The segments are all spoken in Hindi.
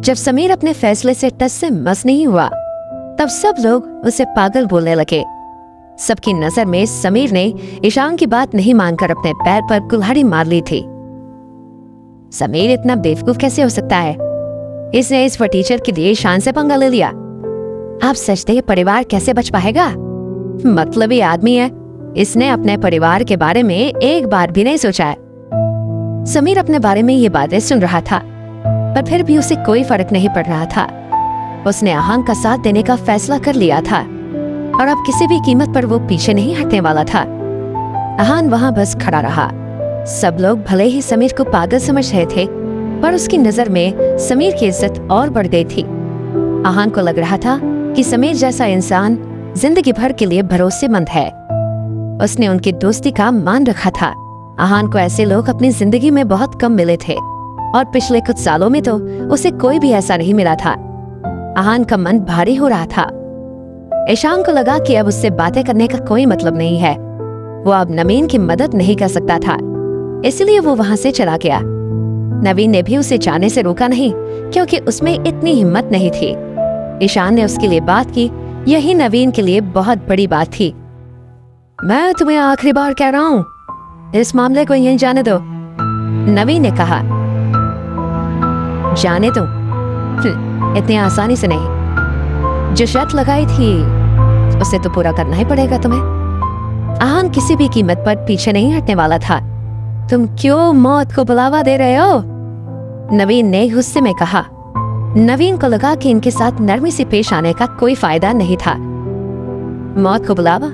जब समीर अपने फैसले से टस से मस नहीं हुआ तब सब लोग उसे पागल बोलने लगे। सबकी नजर में समीर ने ईशान की बात नहीं मानकर अपने पैर पर कुल्हाड़ी मार ली थी। समीर इतना बेवकूफ कैसे हो सकता है? इसने इस फटीचर के लिए ईशान से पंगा ले लिया। आप सचते ये परिवार कैसे बच पाएगा? मतलबी आदमी है, इसने अपने परिवार के बारे में एक बार भी नहीं सोचा है। समीर अपने बारे में ये बातें सुन रहा था पर फिर भी उसे कोई फर्क नहीं पड़ रहा था। उसने आहान का साथ देने का फैसला कर लिया था और अब किसी भी कीमत पर वो पीछे नहीं हटने वाला था। आहान वहां बस खड़ा रहा। सब लोग भले ही समीर को पागल समझ रहे थे पर उसकी नजर में समीर की इज्जत और बढ़ गई थी। आहान को लग रहा था कि समीर जैसा इंसान जिंदगी भर के लिए भरोसेमंद है। उसने उनकी दोस्ती का मान रखा था। आहान को ऐसे लोग अपनी जिंदगी में बहुत कम मिले थे और पिछले कुछ सालों में तो उसे कोई भी ऐसा नहीं मिला था। आहान का मन भारी हो रहा था। ईशान को लगा कि अब उससे बातें करने का कोई मतलब नहीं है। वो अब नवीन की मदद नहीं कर सकता था, इसलिए वो वहां से चला गया। नवीन ने भी उसे जाने से रोका नहीं क्योंकि उसमें इतनी हिम्मत नहीं थी। ईशान ने उसके लिए बात की, यही नवीन के लिए बहुत बड़ी बात थी। मैं तुम्हें आखिरी बार कह रहा हूँ, इस मामले को यहीं जाने दो, नवीन ने कहा। जाने दो? इतनी आसानी से नहीं। जो शर्त लगाई थी उसे तो पूरा करना ही पड़ेगा तुम्हें। आहान किसी भी कीमत पर पीछे नहीं हटने वाला था। तुम क्यों मौत को बुलावा दे रहे हो? नवीन ने गुस्से में कहा। नवीन को लगा कि इनके साथ नरमी से पेश आने का कोई फायदा नहीं था। मौत को बुलावा?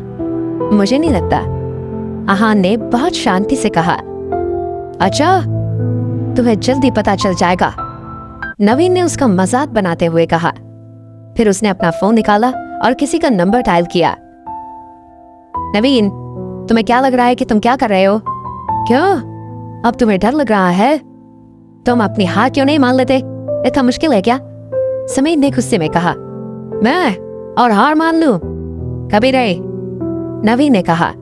मुझे नहीं लगता, आहान ने बहुत शांति से कहा। अच्छा, तुम्हें जल्दी पता चल जाएगा, नवीन ने उसका मजाक बनाते हुए कहा। फिर उसने अपना फोन निकाला और किसी का नंबर डायल किया। नवीन, तुम्हें क्या लग रहा है कि तुम क्या कर रहे हो? क्यों, अब तुम्हें डर लग रहा है? तुम अपनी हार क्यों नहीं मान लेते? इतना मुश्किल है क्या? समीर ने गुस्से में कहा। मैं और हार मान लूं? कभी नहीं, नवीन ने कहा।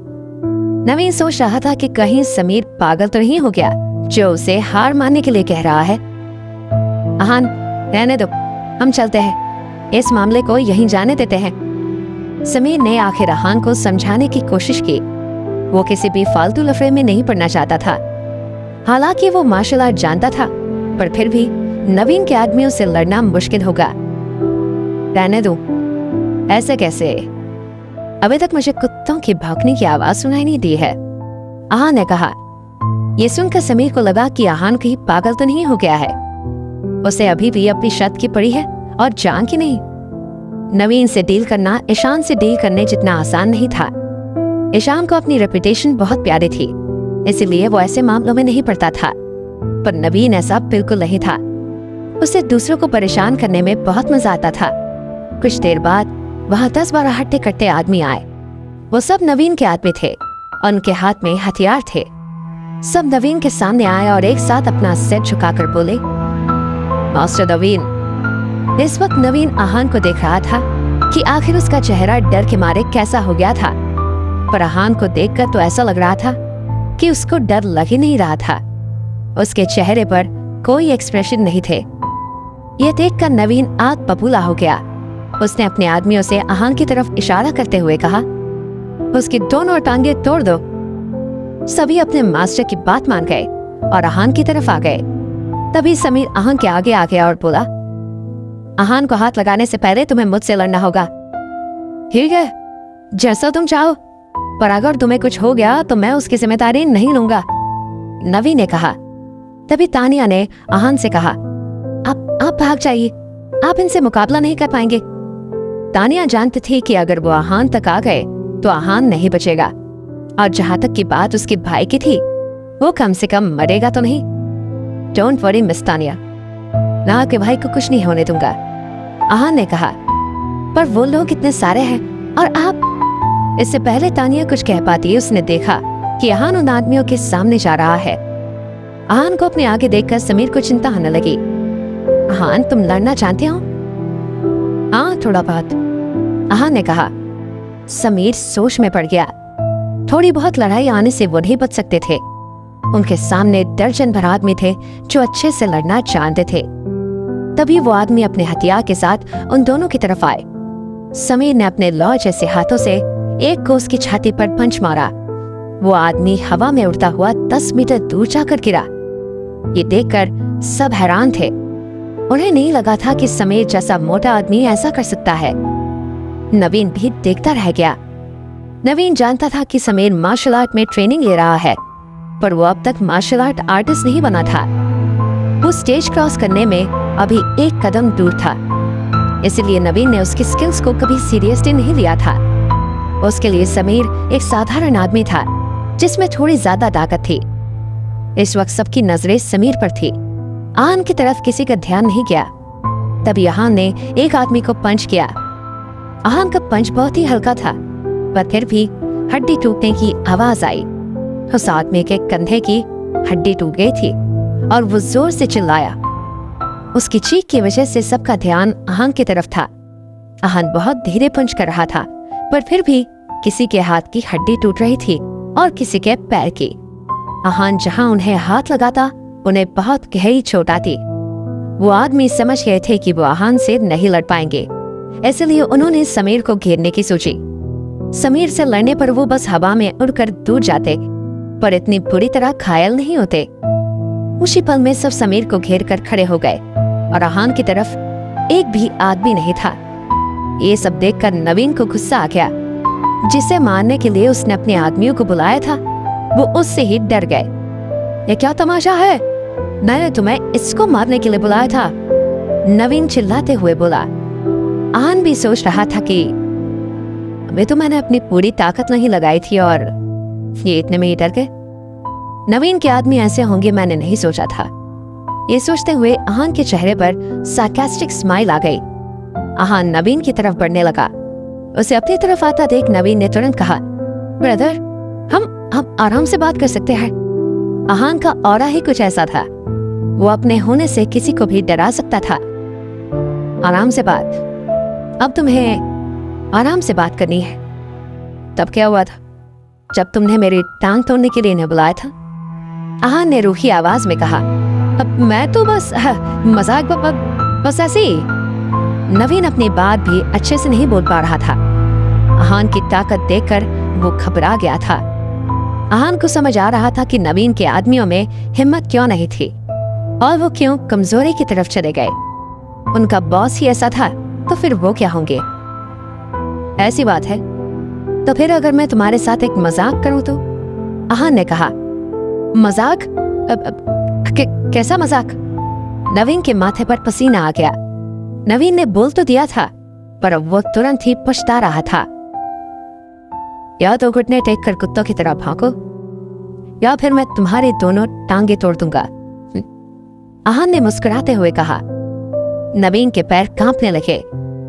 नवीन सोच रहा था कि कहीं समीर पागल तो नहीं हो गया जो उसे हार मानने के लिए कह रहा है। आहान, रहने दो, हम चलते हैं, इस मामले को यहीं जाने देते हैं। समीर ने आखिर आहान को समझाने की कोशिश की। वो किसी भी फालतू लफड़े में नहीं पड़ना चाहता था। हालांकि वो मार्शल आर्ट जानता था पर फिर भी नवीन के आदमियों से लड़ना मुश्किल होगा। रहने दो। ऐसे कैसे? अभी तक मुझे कुत्तों की भौंकने की आवाज सुनाई नहीं दी है, आहान ने कहा। ये सुनकर समीर को लगा कि आहान कहीं पागल तो नहीं हो गया है। उसे अभी भी अपनी शर्त की पड़ी है और जान की नहीं। नवीन से डील करना ईशान से डील करने जितना आसान नहीं था। ईशान को अपनी रेपुटेशन बहुत प्यारी थी, इसलिए वो ऐसे मामलों में नहीं पड़ता था। पर नवीन ऐसा बिल्कुल नहीं था। उसे दूसरों को परेशान करने में बहुत मजा आता था। कुछ देर बाद वहां 10-12 हट्टे कट्टे आदमी आए। वो सब नवीन के आदमी थे और उनके हाथ में हथियार थे। सब नवीन के सामने आए और एक साथ अपना सिर झुकाकर बोले, मास्टर नवीन। इस वक्त नवीन आहान को देख रहा था कि आखिर उसका चेहरा डर के मारे कैसा हो गया था। पर आहान को देखकर तो ऐसा लग रहा था कि उसको डर लग ही नहीं रहा था। उसके चेहरे पर कोई एक्सप्रेशन नहीं थे। यह देखकर नवीन आग बबूला हो गया। उसने अपने आदमियों से आहान की तरफ इशारा करते हुए कहा, उसकी दोनों टांगे तोड़ दो। सभी अपने मास्टर की बात मान गए और आहान की तरफ आ गए। तभी समीर आहान के आगे आ गया और बोला, आहान को हाथ लगाने से पहले तुम्हें मुझसे लड़ना होगा। ठीक है, जैसा तुम चाहो, पर अगर तुम्हें कुछ हो गया तो मैं उसकी जिम्मेदारी नहीं लूंगा, नवीन ने कहा। तभी तानिया ने आहान से कहा, आप भाग जाइए, आप इनसे मुकाबला नहीं कर पाएंगे। तानिया जानती थी कि अगर वो आहान तक आ गए तो आहान नहीं बचेगा, और जहां तक की बात उसके भाई की थी, वो कम से कम मरेगा तो नहीं। डोंट वरी मिस तानिया, मैं आपके भाई को कुछ नहीं होने दूंगा, आहान ने कहा। पर वो लोग इतने सारे हैं और आप। इससे पहले तानिया कुछ कह पाती उसने देखा कि आहान उन आदमियों के सामने जा रहा है। आहान को अपने आगे देखकर समीर को चिंता होने लगी। आहान, तुम लड़ना जानते हो? हाँ, थोड़ा बहुत, आहान ने कहा। समीर सोच में पड़ गया। थोड़ी बहुत लड़ाई आने से वो नहीं बच सकते थे। उनके सामने दर्जन भर आदमी थे जो अच्छे से लड़ना जानते थे। तभी वो आदमी अपने हथियार के साथ उन दोनों की तरफ आए। समीर ने अपने लौ जैसे हाथों से एक को उसकी छाती पर पंच मारा। वो आदमी हवा में उड़ता हुआ 10 मीटर दूर जाकर गिरा। ये देखकर सब हैरान थे। उन्हें नहीं लगा था कि समीर जैसा मोटा आदमी ऐसा कर सकता है। नवीन भी देखता रह गया। नवीन जानता था कि समीर मार्शल आर्ट में ट्रेनिंग ले रहा है, पर वो अब तक मार्शल आर्ट आर्टिस्ट नहीं बना था। वो स्टेज क्रॉस करने में अभी एक कदम दूर था, इसलिए नवीन ने उसकी स्किल्स को कभी सीरियसली नहीं लिया था। उसके लिए समीर एक साधारण आदमी था जिसमें थोड़ी ज्यादा ताकत थी। इस वक्त सबकी नजरें समीर पर थी। आहान की तरफ किसी का ध्यान नहीं गया। तभी आहान ने एक आदमी को पंच किया। आहान का पंच बहुत ही हल्का था, पर फिर भी हड्डी टूटने की आवाज आई। उस आदमी के कंधे की हड्डी टूट गई थी और वो जोर से चिल्लाया। उसकी चीख की वजह से सबका ध्यान आहान की तरफ था। आहान बहुत धीरे पंच कर रहा था, पर फिर भी किसी के हाथ की हड्डी टूट रही थी और किसी के पैर की। आहान जहां उन्हें हाथ लगाता उन्हें बहुत गहरी चोट आती। वो आदमी समझ गए थे कि वो आहान से नहीं लड़ पाएंगे, इसलिए उन्होंने समीर को घेरने की सोची। समीर से लड़ने पर वो बस हवा में उड़कर दूर जाते, पर इतनी बुरी तरह घायल नहीं होते। उसी पल में सब समीर को घेर कर खड़े हो गए और आहान की तरफ एक भी आदमी नहीं था। ये सब देखकर नवीन को गुस्सा आ गया। जिसे मारने के लिए उसने अपने आदमियों को बुलाया था, वो उससे ही डर गए। ये क्या तमाशा है? मैंने तुम्हें इसको मारने के लिए बुलाया था, नवीन चिल्लाते हुए बोला। आहान भी सोच रहा था कि अबे तो मैंने अपनी पूरी ताकत नहीं लगाई थी और ये इतने में ही डर गए। नवीन के आदमी ऐसे होंगे मैंने नहीं सोचा था। ये सोचते हुए आहान के चेहरे पर सार्कास्टिक स्माइल आ गई। आहान नवीन की तरफ बढ़ने लगा। उसे अपनी तरफ आता देख नवीन ने तुरंत कहा, ब्रदर, हम आराम से बात कर सकते हैं। आहान का ऑरा ही कुछ ऐसा था। वो अपने होने से किसी को भी डरा सकता था। आराम से बात? अब तुम्हें आराम से बात करनी है। तब क्या हुआ था जब तुमने मेरी टांग तोड़ने के लिए इन्हें बुलाया था? आहान ने रूखी आवाज में कहा, अब मैं तो बस मजाक बस ऐसे ही। नवीन अपनी बात भी अच्छे से नहीं बोल पा रहा था। आहान की ताकत देखकर वो घबरा गया था। आहान को समझ आ रहा था कि नवीन के आदमियों में हिम्मत क्यों नहीं थी और वो क्यों कमजोरी की तरफ चले गए। उनका बॉस ही ऐसा था तो फिर वो क्या होंगे? ऐसी बात है तो फिर अगर मैं तुम्हारे साथ एक मजाक करूं तो? आहान ने कहा। मजाक? कैसा मजाक? नवीन के माथे पर पसीना आ गया। नवीन ने बोल तो दिया था, पर अब वो तुरंत ही पछता रहा था। या तो घुटने टेक कर कुत्तों की तरह भागो, या फिर मैं तुम्हारी दोनों टांगे तोड़ दूंगा। आहान ने मुस्कुराते हुए कहा। नवीन के पैर कांपने लगे।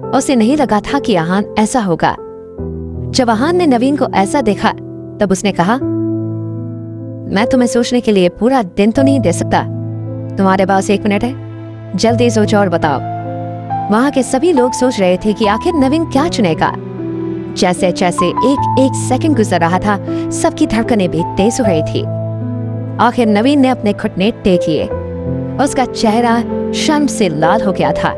उसे नहीं लगा था कि आहान ऐसा होगा। जब आहान ने नवीन को ऐसा देखा तब उसने कहा, मैं तुम्हें सोचने के लिए पूरा दिन तो नहीं दे सकता। तुम्हारे पास 1 मिनट है, जल्दी सोचो और बताओ। वहां के सभी लोग सोच रहे थे कि आखिर नवीन क्या चुनेगा। जैसे जैसे एक सेकंड गुजर रहा था, सबकी धड़कनें भी तेज हो रही थी। आखिर नवीन ने अपने घुटने टेक लिए। उसका चेहरा शर्म से लाल हो गया था।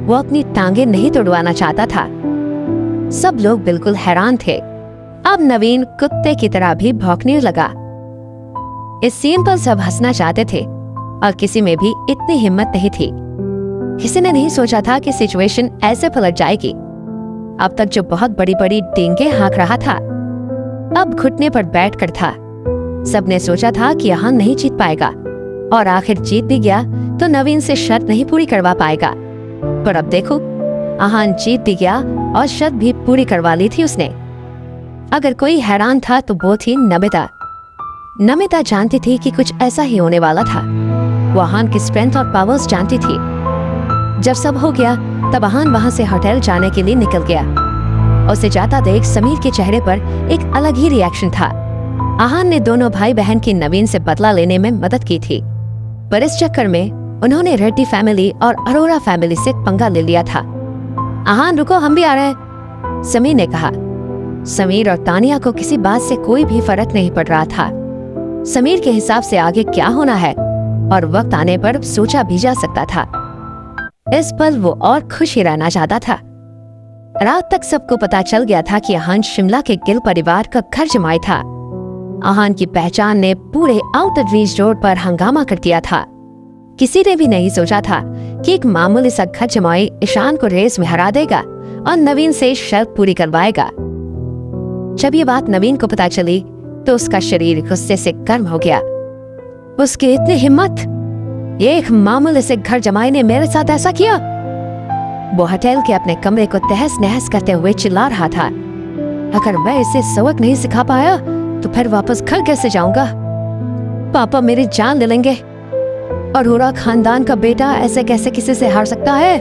वो अपनी टांगे नहीं तोड़वाना चाहता था। सब लोग बिल्कुल हैरान थे। अब नवीन कुत्ते की तरह भी भौंकने लगा। इस सीन पर सब हंसना चाहते थे और किसी में भी इतनी हिम्मत नहीं थी। किसी ने नहीं सोचा था कि सिचुएशन ऐसे पलट जाएगी। अब तक जो बहुत बड़ी बड़ी डींगे हाँक रहा था, अब घुटने पर बैठकर था। सबने सोचा था कि आहान नहीं जीत पाएगा, और आखिर जीत भी गया तो नवीन से शर्त नहीं पूरी करवा पाएगा। पर अब देखो, आहान जीत भी गया और शर्त भी पूरी करवा ली थी उसने। अगर कोई हैरान था तो वो थी नमिता। नमिता जानती थी कि कुछ ऐसा ही होने वाला था। वो आहान की स्ट्रेंथ और पावर्स जानती थी। जब सब हो गया तब आहान वहां से होटल जाने के लिए निकल गया। उसे जाता देख समीर के चेहरे पर एक अलग ही रिएक्शन था। आहान ने दोनों भाई बहन की नवीन से बदला लेने में मदद की थी, पर इस चक्कर में उन्होंने रेड्डी फैमिली और अरोरा फैमिली से पंगा ले लिया था। आहान रुको, हम भी आ रहे हैं, समीर ने कहा। समीर और तानिया को किसी बात से कोई भी फर्क नहीं पड़ रहा था। समीर के हिसाब से आगे क्या होना है और वक्त आने पर सोचा भी जा सकता था। इस पल वो और खुश ही रहना चाहता था। रात तक सबको पता चल गया था कि आहान शिमला के गिल परिवार का घर जमाई था। आहान की पहचान ने पूरे आउटर रीच रोड पर हंगामा कर दिया था। किसी ने भी नहीं सोचा था कि एक मामूली सा घर जमाई ईशान को रेस में हरा देगा और नवीन से शर्त पूरी करवाएगा। जब ये बात नवीन को पता चली तो उसका शरीर गुस्से से गर्म हो गया। उसकी इतनी हिम्मत, ये एक मामूली से घर जमाई ने मेरे साथ ऐसा किया। वो होटल के अपने कमरे को तहस नहस करते हुए चिल्ला रहा था, अगर मैं इसे सबक नहीं सिखा पाया तो फिर वापस घर कैसे जाऊंगा? पापा मेरी जान ले लेंगे और हुरा खानदान का बेटा ऐसे कैसे किसी से हार सकता है?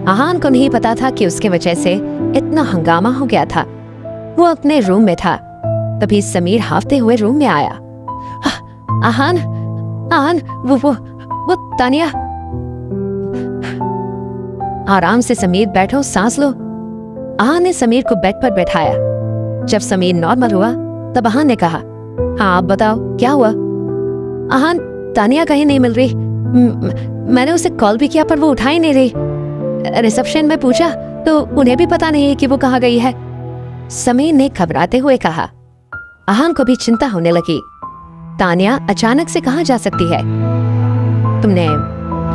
आहान को नहीं पता था कि उसके वजह से इतना हंगामा हो गया था। वो अपने रूम में था, तभी समीर हाफते हुए रूम में आया। आहान, आहान, वो तानिया। आराम से समीर, बैठो, सांस लो। आहान ने समीर को बेड पर बैठाया। जब समीर नॉर्मल हुआ तब आहान ने कहा, हाँ आप बताओ क्या हुआ? आहान, तानिया कहीं नहीं मिल रही। मैंने उसे कॉल भी किया पर वो उठा ही नहीं रही। रिसेप्शन में पूछा तो उन्हें भी पता नहीं है कि वो कहाँ गई है। समीर ने घबराते हुए कहा। आहान को भी चिंता होने लगी। तानिया अचानक से कहाँ जा सकती है? तुमने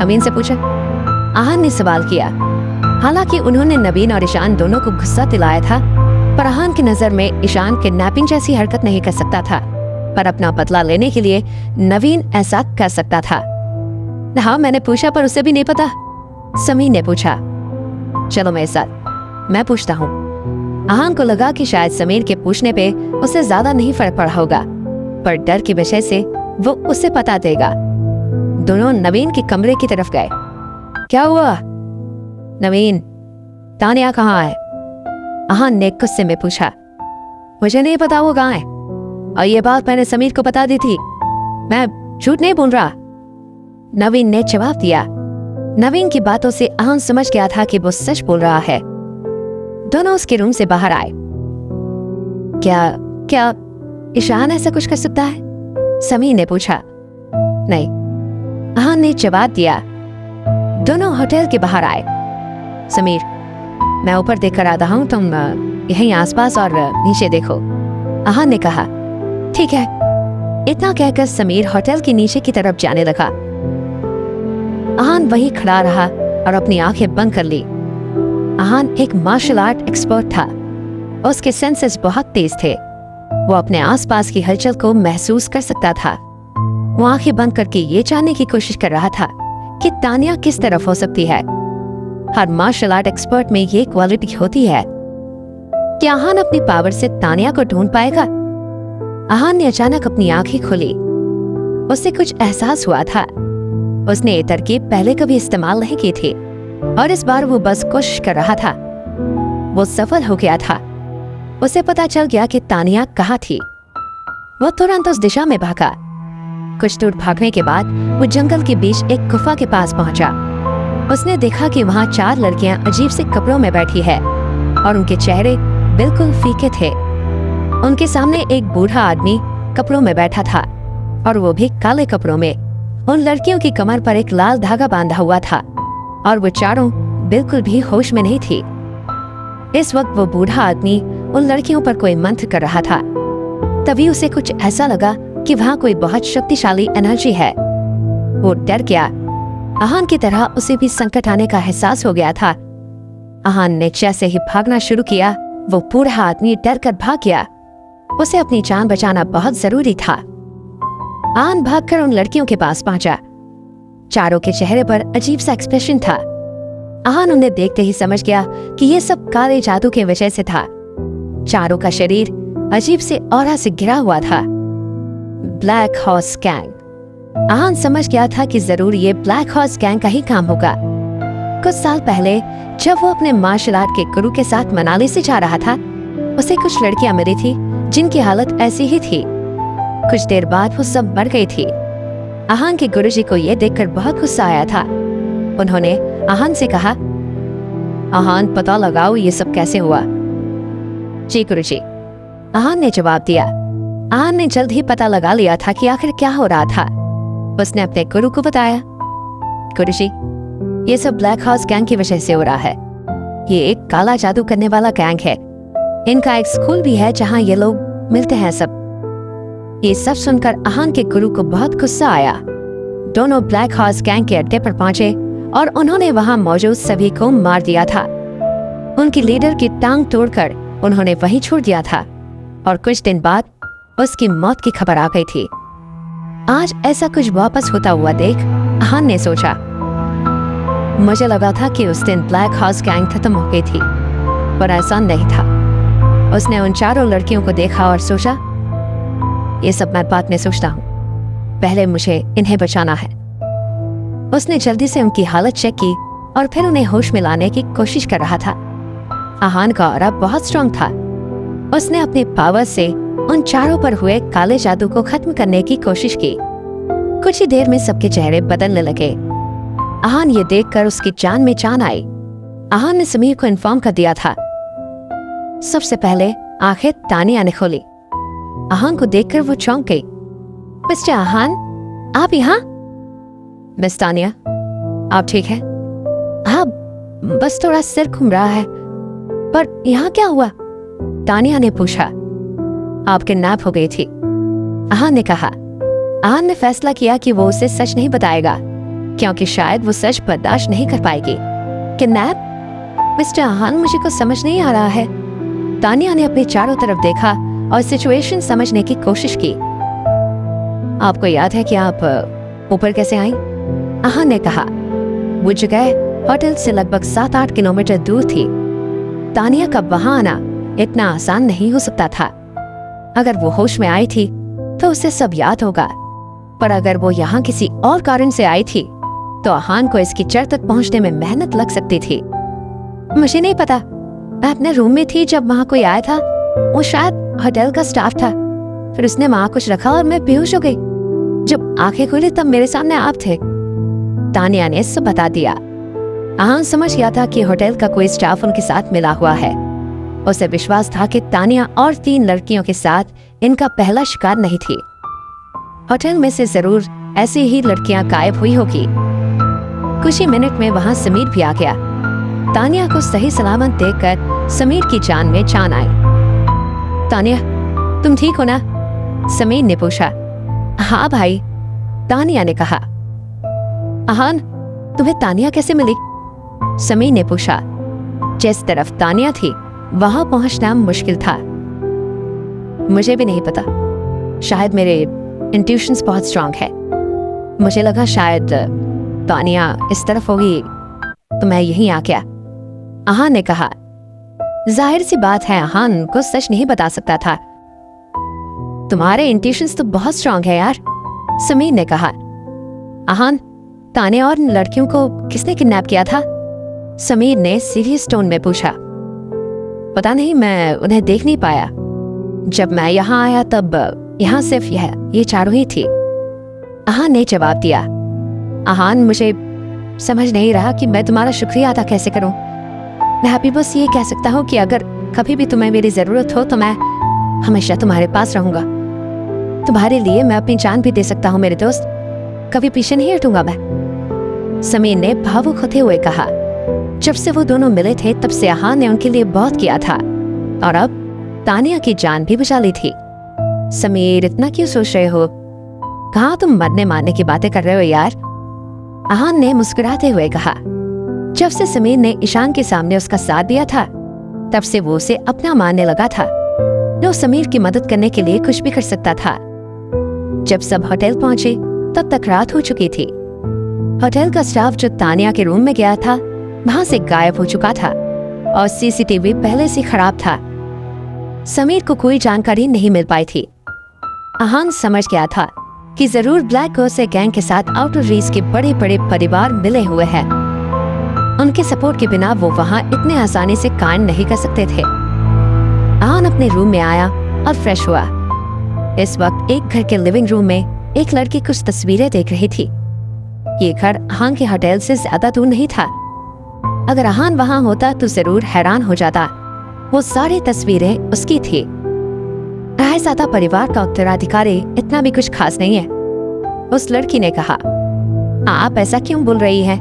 अमीन से पूछा? आहान ने सवाल किया। हालांकि उन्होंने नवीन और ईशान दोनों को गुस्सा दिलाया था, पर आहान की नजर में ईशान किडनैपिंग जैसी हरकत नहीं कर सकता था, पर अपना बदला लेने के लिए नवीन ऐसा कर सकता था। हाँ मैंने पूछा पर उसे भी नहीं पता। समीर ने पूछा। चलो मेरे साथ, मैं पूछता हूँ। आहान को लगा कि शायद समीर के पूछने पे उसे ज्यादा नहीं फर्क पड़ा होगा, पर डर की वजह से वो उसे पता देगा। दोनों नवीन के कमरे की तरफ गए। क्या हुआ? नवीन, तानिया कहाँ है? आहान ने गुस्से में पूछा। मुझे नहीं पता वो कहाँ है, और ये बात मैंने समीर को बता दी थी। मैं झूठ नहीं बोल रहा, नवीन ने जवाब दिया। नवीन की बातों से आहान समझ गया था कि वो सच बोल रहा है। दोनों उसके रूम से बाहर आए। क्या ईशान ऐसा कुछ कर सकता है? समीर ने पूछा। नहीं, आहान ने जवाब दिया। दोनों होटल के बाहर आए। समीर, मैं ऊपर देखकर आता हूँ, तुम यहीं आसपास और नीचे देखो, आहान ने कहा। ठीक है। इतना कहकर समीर होटल के नीचे की तरफ जाने लगा। आहान वहीं खड़ा रहा और अपनी आंखें बंद कर ली। आहान एक मार्शल आर्ट एक्सपर्ट था। उसके सेंसेस बहुत तेज थे। वो अपने आसपास की हलचल को महसूस कर सकता था। वो आंखें बंद करके ये जानने की कोशिश कर रहा था कि तानिया किस तरफ हो सकती है। हर मार्शल आर्ट एक्सपर्ट में ये क्वालिटी होती है। क्या आहान अपनी पावर से तानिया को ढूंढ पाएगा? आहान ने अचानक अपनी आंखें खोली। उसे कुछ एहसास हुआ था। उसने ये तरकीब पहले कभी इस्तेमाल नहीं की थी और इस बार वो बस कोशिश कर रहा था। वो सफल हो गया था। उसे पता चल गया कि तानिया कहाँ थी। वो तुरंत उस दिशा में भागा। कुछ दूर भागने के बाद वो जंगल के बीच एक गुफा के पास पहुंचा। उसने देखा कि वहाँ 4 लड़कियां अजीब से कपड़ों में बैठी है और उनके चेहरे बिल्कुल फीके थे। उनके सामने एक बूढ़ा आदमी कपड़ों में बैठा था और वो भी काले कपड़ों में। उन लड़कियों की कमर पर एक लाल धागा बांधा हुआ था और वो चारों बिल्कुल भी होश में नहीं थी। इस वक्त वो बूढ़ा आदमी उन लड़कियों पर कोई मंत्र कर रहा था। तभी उसे कुछ ऐसा लगा कि वहाँ कोई बहुत शक्तिशाली एनर्जी है। वो डर गया। आहान की तरह उसे भी संकट आने का एहसास हो गया था। आहान ने जैसे ही भागना शुरू किया, वो बूढ़ा आदमी डर कर भाग गया। उसे अपनी जान बचाना बहुत जरूरी था। आहान भागकर उन लड़कियों के पास पहुंचा। चारों के चेहरे पर अजीब सा एक्सप्रेशन था। आहान उन्हें देखते ही समझ गया कि ये सब काले जादू के वजह से था। चारों का शरीर अजीब से ऑरा से घिरा हुआ था। Black horse gang. आहान समझ गया था कि जरूर ये ब्लैक हॉर्स गैंग का ही काम होगा। कुछ साल पहले जब वो अपने मार्शल आर्ट के गुरु के साथ मनाली से जा रहा था, उसे कुछ लड़कियां मिली थी जिनकी हालत ऐसी ही थी। कुछ देर बाद वो सब मर गई थी। आहान के गुरुजी को ये देखकर बहुत गुस्सा आया था। उन्होंने आहान से कहा, आहान पता लगाओ ये सब कैसे हुआ। जी गुरुजी, आहान ने जवाब दिया। आहान ने जल्द ही पता लगा लिया था कि आखिर क्या हो रहा था। उसने अपने गुरु को बताया, गुरुजी ये सब ब्लैक हाउस गैंग की वजह से हो रहा है। ये एक काला जादू करने वाला गैंग है। इनका एक स्कूल भी है जहाँ ये लोग मिलते हैं सब। ये सब सुनकर आहान के गुरु को बहुत गुस्सा आया। दोनों ब्लैक हाउस गैंग के अड्डे पर पहुंचे और उन्होंने वहां मौजूद सभी को मार दिया था। उनकी लीडर की टांग तोड़कर उन्होंने वहीं छोड़ दिया था और कुछ दिन बाद उसकी मौत की खबर आ गई थी। आज ऐसा कुछ वापस होता हुआ देख आहान ने सोचा, मुझे लगा था कि उस दिन ब्लैक हाउस गैंग खत्म हो गई थी, पर ऐसा नहीं था। उसने उन चारों लड़कियों को देखा और सोचा, ये सब मैं बाद में सोचता हूँ, पहले मुझे इन्हें बचाना है। उसने जल्दी से उनकी हालत चेक की और फिर उन्हें होश में लाने की कोशिश कर रहा था। आहान का ऑरा बहुत स्ट्रांग था। उसने अपने पावर से उन चारों पर हुए काले जादू को खत्म करने की कोशिश की। कुछ ही देर में सबके चेहरे बदलने लगे। आहान ये देखकर उसकी जान में जान आई। आहान ने समीर को इन्फॉर्म कर दिया था। सबसे पहले आंखें तानिया ने खोली। आहान को देखकर वो चौंक गई। मिस्टर आहान, आप यहाँ? मिस तानिया, आप ठीक है? हाँ, बस थोड़ा सिर घूम रहा है। पर यहाँ क्या हुआ? तानिया ने पूछा। आप किडनैप हो गई थी, आहान ने कहा। आहान ने फैसला किया कि वो उसे सच नहीं बताएगा, क्योंकि शायद वो सच बर्दाश्त नहीं कर पाएगी। किडनैप? मिस्टर आहान, मुझे कुछ समझ नहीं आ रहा है। तानिया ने अपने चारों तरफ देखा और सिचुएशन समझने की कोशिश की। आपको याद है कि आप ऊपर कैसे आई? आहान ने कहा। वो जगह होटल से लगभग 7-8 किलोमीटर दूर थी। तानिया का वहां आना इतना आसान नहीं हो सकता था। अगर वो होश में आई थी तो उसे सब याद होगा, पर अगर वो यहाँ किसी और कारण से आई थी तो आहान को इसकी जड़ तक पहुंचने में मेहनत लग सकती थी। मुझे नहीं पता, मैं अपने रूम में थी जब वहां कोई आया था। वो शायद होटल का स्टाफ था। फिर उसने वहां कुछ रखा और मैं बेहोश हो गई। जब आंखें खुली तब मेरे सामने आप थे। तानिया ने सब बता दिया। आहान समझ गया था कि होटल का कोई स्टाफ उनके साथ मिला हुआ है। उसे विश्वास था कि तानिया और 3 लड़कियों के साथ इनका पहला शिकार नहीं थी। होटल में से जरूर ऐसी ही लड़कियां गायब हुई होगी। कुछ ही मिनट में वहां समीर भी आ गया। तानिया को सही सलामत देखकर समीर की जान में जान आई। तानिया, तुम ठीक हो ना? समीर ने पूछा। हाँ भाई, तानिया ने कहा। आहान, तुम्हें तानिया कैसे मिली? समीर ने पूछा। जिस तरफ तानिया थी वहां पहुंचना मुश्किल था। मुझे भी नहीं पता, शायद मेरे इंट्यूशंस बहुत स्ट्रांग है। मुझे लगा शायद तानिया इस तरफ होगी तो मैं यहीं आ गया, आहान ने कहा। जाहिर सी बात है आहान को सच नहीं बता सकता था। तुम्हारे इंट्यूशंस तो बहुत स्ट्रांग है यार, समीर ने कहा। आहान, तानिया और लड़कियों को किसने किडनैप किया था? समीर ने सीरियस टोन में पूछा। पता नहीं, मैं उन्हें देख नहीं पाया। जब मैं यहाँ आया तब यहाँ सिर्फ ये चारों ही थी, आहान ने जवाब दिया। आहान, मुझे समझ नहीं रहा कि मैं तुम्हारा शुक्रिया अदा कैसे करूं। मैं अभी बस ये कह सकता हूँ कि अगर कभी भी तुम्हें मेरी जरूरत हो तो मैं हमेशा तुम्हारे पास रहूंगा। तुम्हारे लिए मैं अपनी जान भी दे सकता हूँ मेरे दोस्त, कभी पीछे नहीं हटूंगा मैं, समीर ने भावुक होते हुए कहा। जब से वो दोनों मिले थे तब से आहान ने उनके लिए बहुत किया था और अब तानिया की जान भी बचा ली थी। समीर, इतना क्यों सोच रहे हो? कहाँ तुम मरने मारने की बातें कर रहे हो यार, आहान ने मुस्कुराते हुए कहा। जब से समीर ने ईशान के सामने उसका साथ दिया था तब से वो उसे अपना मानने लगा था। वो समीर की मदद करने के लिए कुछ भी कर सकता था। जब सब होटल पहुंचे तब तक रात हो चुकी थी। होटल का स्टाफ जो तानिया के रूम में गया था वहां से गायब हो चुका था और सीसीटीवी पहले से खराब था। समीर को कोई जानकारी नहीं मिल पाई थी। आहान समझ गया था कि जरूर ब्लैक गोस्ट गैंग के साथ आउटर रीच के बड़े बड़े परिवार मिले हुए हैं। उनके सपोर्ट के बिना वो वहां इतने आसानी से कांड नहीं कर सकते थे। आहान अपने रूम में आया और फ्रेश हुआ। इस वक्त एक घर के लिविंग रूम में एक लड़की कुछ तस्वीरें देख रही थी। ये घर आहान के होटल से ज्यादा दूर नहीं था। अगर आहान वहां होता तो जरूर हैरान हो जाता। वो सारी तस्वीरें उसकी थी। रायज़ादा परिवार का उत्तराधिकारी इतना भी कुछ खास नहीं है, उस लड़की ने कहा। आप ऐसा क्यों बोल रही हैं?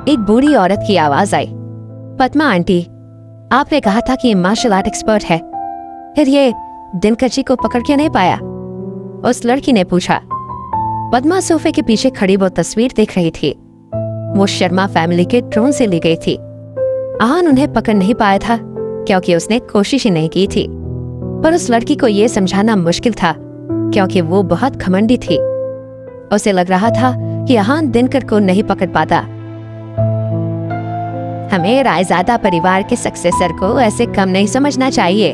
एक बूढ़ी औरत की आवाज आई। पद्मा आंटी, आपने कहा था कि ये मार्शल आर्ट एक्सपर्ट है, फिर ये दिनकर जी को पकड़ के नहीं पाया? उस लड़की ने पूछा। पद्मा सोफे के पीछे खड़ी वो तस्वीर देख रही थी। वो शर्मा फैमिली के ड्रोन से ली गई थी। आहान उन्हें पकड़ नहीं पाया था क्योंकि उसने कोशिश ही नहीं की थी, पर उस लड़की को यह समझाना मुश्किल था क्योंकि वो बहुत घमंडी थी। उसे लग रहा था कि आहान दिनकर को नहीं पकड़ पाता। हमें रायजादा परिवार के सक्सेसर को ऐसे कम नहीं समझना चाहिए।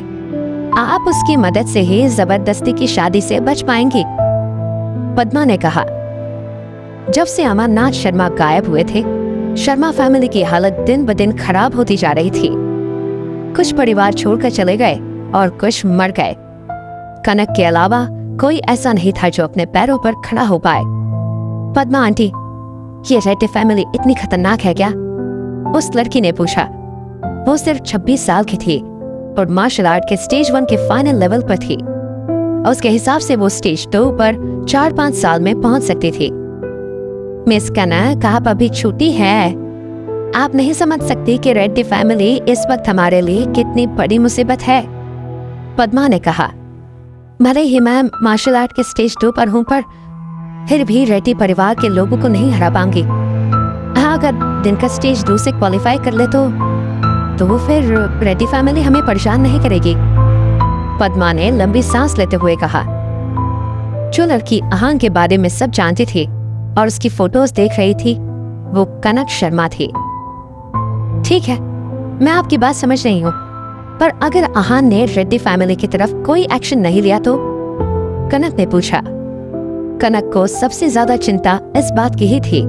आप उसकी मदद से ही जबरदस्ती की शादी से बच पाएंगी, पद्मा ने कहा। जब से अमरनाथ शर्मा गायब हुए थे, शर्मा फैमिली की हालत दिन ब दिन खराब होती जा रही थी। कुछ परिवार छोड़कर चले गए और कुछ मर गए। कनक के अलावा कोई ऐसा नहीं था जो अपने पैरों पर खड़ा हो पाए। पद्मा आंटी, ये रेड्डी फैमिली इतनी खतरनाक है क्या? उस लड़की ने पूछा। वो सिर्फ 26 साल की थी और मार्शल आर्ट के स्टेज 1 के फाइनल लेवल पर थी। उसके हिसाब से वो स्टेज 2 पर 4-5 साल में पहुंच सकती थी। मिस कनक, आप अभी छोटी है। आप नहीं समझ सकती कि रेड्डी फैमिली इस वक्त हमारे लिए कितनी बड़ी मुसीबत है, पद्मा ने कहा। भले ही मैं मार्शल आर्ट के स्टेज 2 पर हूँ, पर फिर भी रेड्डी परिवार के लोगों को नहीं हरा पाऊंगी। हाँ, अगर दिनकर स्टेज 2 से क्वालिफाई कर ले तो फिर रेड्डी फैमिली हमें परेशान नहीं करेगी, पद्मा ने लंबी सांस लेते हुए कहा। जो लड़की आहान के बारे में सब जानती थी और उसकी फोटोज देख रही थी, वो कनक शर्मा थी। ठीक है, मैं आपकी बात समझ रही हूँ, पर अगर आहान ने रेड्डी फैमिली की तरफ कोई एक्शन नहीं लिया तो? कनक ने पूछा। कनक को सबसे ज्यादा चिंता इस बात की ही थी।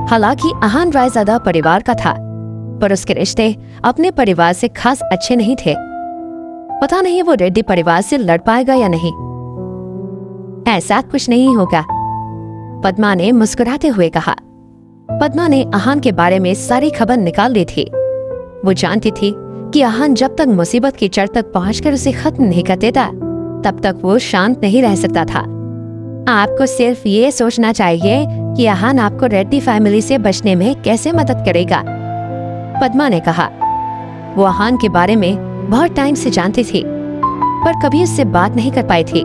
हालांकि आहान रायजादा परिवार का था, पर उसके रिश्ते अपने परिवार से खास अच्छे नहीं थे। पता नहीं वो रेड्डी परिवार से लड़ पाएगा या नहीं। ऐसा कुछ नहीं होगा, पद्मा ने मुस्कुराते हुए कहा। पद्मा ने आहान के बारे में सारी खबर निकाल ली थी। वो जानती थी कि आहान जब तक मुसीबत की जड़ तक पहुंचकर उसे खत्म नहीं कर देता, तब तक वो शांत नहीं रह सकता था। आपको सिर्फ ये सोचना चाहिए कि आहान आपको रेड्डी फैमिली से बचने में कैसे मदद करेगा, पद्मा ने कहा। वो आहान के बारे में बहुत टाइम से जानती थी, पर कभी उससे बात नहीं कर पाई थी।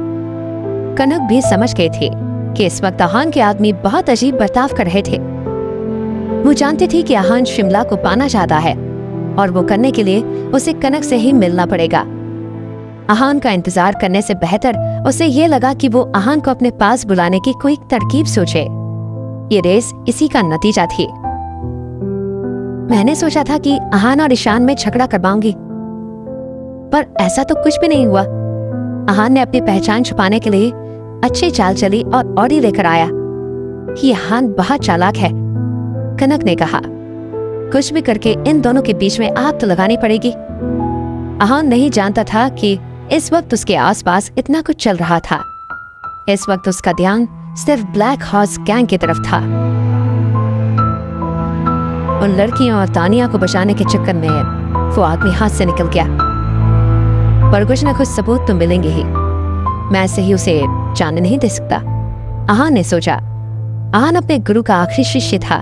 कनक भी समझ गई थी कि इस वक्त आहान के आदमी बहुत अजीब बर्ताव कर रहे थे। वो जानती थी कि आहान शिमला को पाना चाहता है और वो करने के लिए उसे कनक से ही मिलना पड़ेगा। आहान का इंतजार करने से बेहतर उसे ये लगा कि वो आहान को अपने पास बुलाने की कोई तरकीब सोचे। ये रेस इसी का नतीजा थी। मैंने सोचा था कि आहान और ईशान में झगड़ा करवाऊंगी, पर ऐसा तो कुछ भी नहीं हुआ। आहान ने अपनी पहचान छुपाने के लिए अच्छी चाल चली और ऑडी लेकर आया। ये आहान बहुत चालाक है, कनक ने कहा। कुछ भी करके इन दोनों के बीच में आग तो लगानी पड़ेगी। आहान नहीं जानता था कि इस वक्त उसके आसपास इतना कुछ चल रहा था। इस वक्त उसका ध्यान सिर्फ ब्लैक हॉर्स गैंग की तरफ था। उन लड़कियों और तानिया को बचाने के चक्कर में वो आदमी हाथ से निकल गया, पर कुछ न कुछ सबूत तो मिलेंगे ही। मैं ऐसे ही उसे जाने नहीं दे सकता, आहान ने सोचा। आहान अपने गुरु का आखिरी शिष्य था।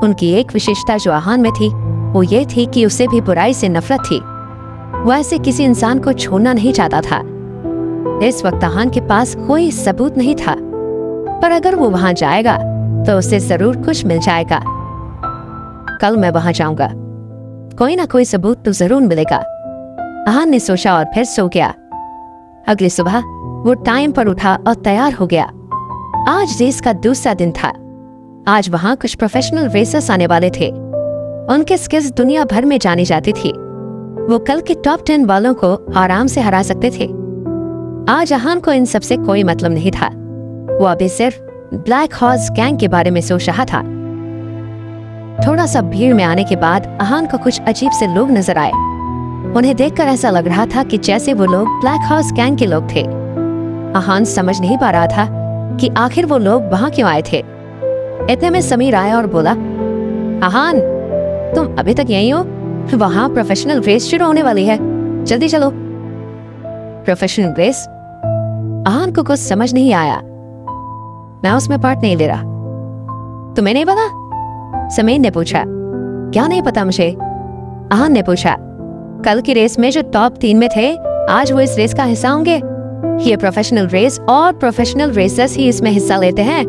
उनकी एक विशेषता जो आहान में थी वो ये थी कि उसे भी बुराई से नफरत थी। वो ऐसे किसी इंसान को छोड़ना नहीं चाहता था। इस वक्त आहान के पास कोई सबूत नहीं था, पर अगर वो वहां जाएगा तो उसे जरूर कुछ मिल जाएगा। कल मैं वहां जाऊंगा, कोई ना कोई सबूत तो जरूर मिलेगा, आहान ने सोचा और फिर सो गया। अगली सुबह वो टाइम पर उठा और तैयार हो गया। आज रेस का दूसरा दिन था। आज वहां कुछ प्रोफेशनल रेसर्स आने वाले थे। उनके स्किल्स दुनिया भर में जानी जाती थी। वो कल के टॉप 10 वालों को आराम से हरा सकते थे। आज आहान को इन सबसे कोई मतलब नहीं था। वो अभी सिर्फ ब्लैक हॉर्स गैंग के बारे में सोच रहा था। थोड़ा सा भीड़ में आने के बाद आहान को कुछ अजीब से लोग नजर आए। उन्हें देखकर ऐसा लग रहा था कि जैसे वो लोग ब्लैक हॉर्स गैंग के लोग थे। आहान समझ नहीं पा रहा था कि आखिर वो लोग वहां क्यों आए थे। इतने में समीर आया और बोला, आहान, तुम अभी तक यहीं हो? वहां प्रोफेशनल रेस शुरू होने वाली है, जल्दी चलो। Professional race? आहान को कुछ समझ नहीं आया। मैं उसमें पार्ट नहीं ले रहा। तुम्हें नहीं पता? समीर ने पूछा। क्या नहीं पता मुझे? आहान ने पूछा। कल की रेस में जो टॉप 3 में थे, आज वो इस रेस का हिस्सा होंगे। ये प्रोफेशनल रेस और प्रोफेशनल रेसर्स ही इसमें हिस्सा लेते हैं।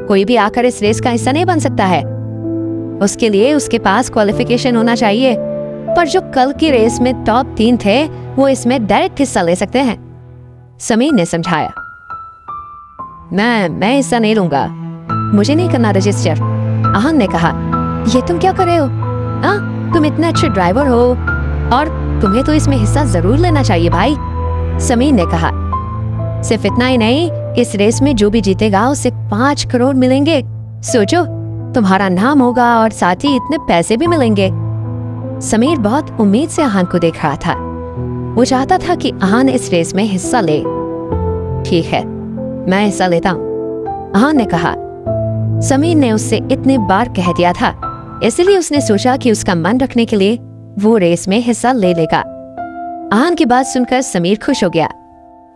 कोई भी आकर इस रेस का हिस्सा नहीं बन सकता है। उसके लिए उसके पास क्वालिफिकेशन होना चाहिए। पर जो कल की रेस में टॉप 3 थे, वो इसमें डायरेक्ट हिस्सा ले सकते हैं। समीर ने समझाया। मैं हिस्सा नहीं लूंगा, मुझे नहीं करना रजिस्टर। आहान ने कहा। ये तुम क्या कर रहे हो? तुम इतने अच्छे ड्राइवर हो और तुम्हें तो इसमें हिस्सा जरूर लेना चाहिए भाई, समीर ने कहा। सिर्फ इतना ही नहीं, इस रेस में जो भी जीतेगा उसे 5 करोड़ मिलेंगे। सोचो, तुम्हारा नाम होगा और साथ ही इतने पैसे भी मिलेंगे। समीर बहुत उम्मीद से आहान को देख रहा था। वो चाहता था कि आहान इस रेस में हिस्सा ले। ठीक है, मैं हिस्सा लेता हूँ, आहान ने कहा। समीर ने उससे इतने बार कह दिया था, इसलिए उसने सोचा कि उसका मन रखने के लिए वो रेस में हिस्सा ले लेगा। आहान की बात सुनकर समीर खुश हो गया।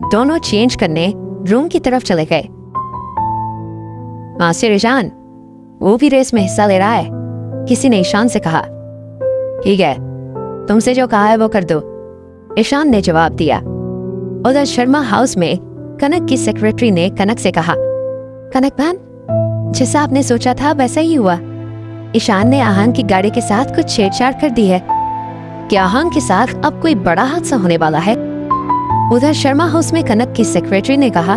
दोनों चेंज करने रूम की तरफ चले गए। मास्टर ईशान, वो भी रेस में हिस्सा ले रहा है, किसी ने ईशान से कहा। ठीक है, तुमसे जो कहा है वो कर दो, ईशान ने जवाब दिया। उधर शर्मा हाउस में कनक की सेक्रेटरी ने कनक से कहा। कनक मैम, जैसा आपने सोचा था वैसा ही हुआ। ईशान ने आहान की गाड़ी के साथ कुछ छेड़छाड़ कर दी है। क्या आहान के साथ अब कोई बड़ा हादसा होने वाला है? उधर शर्मा हाउस में कनक की सेक्रेटरी ने कहा।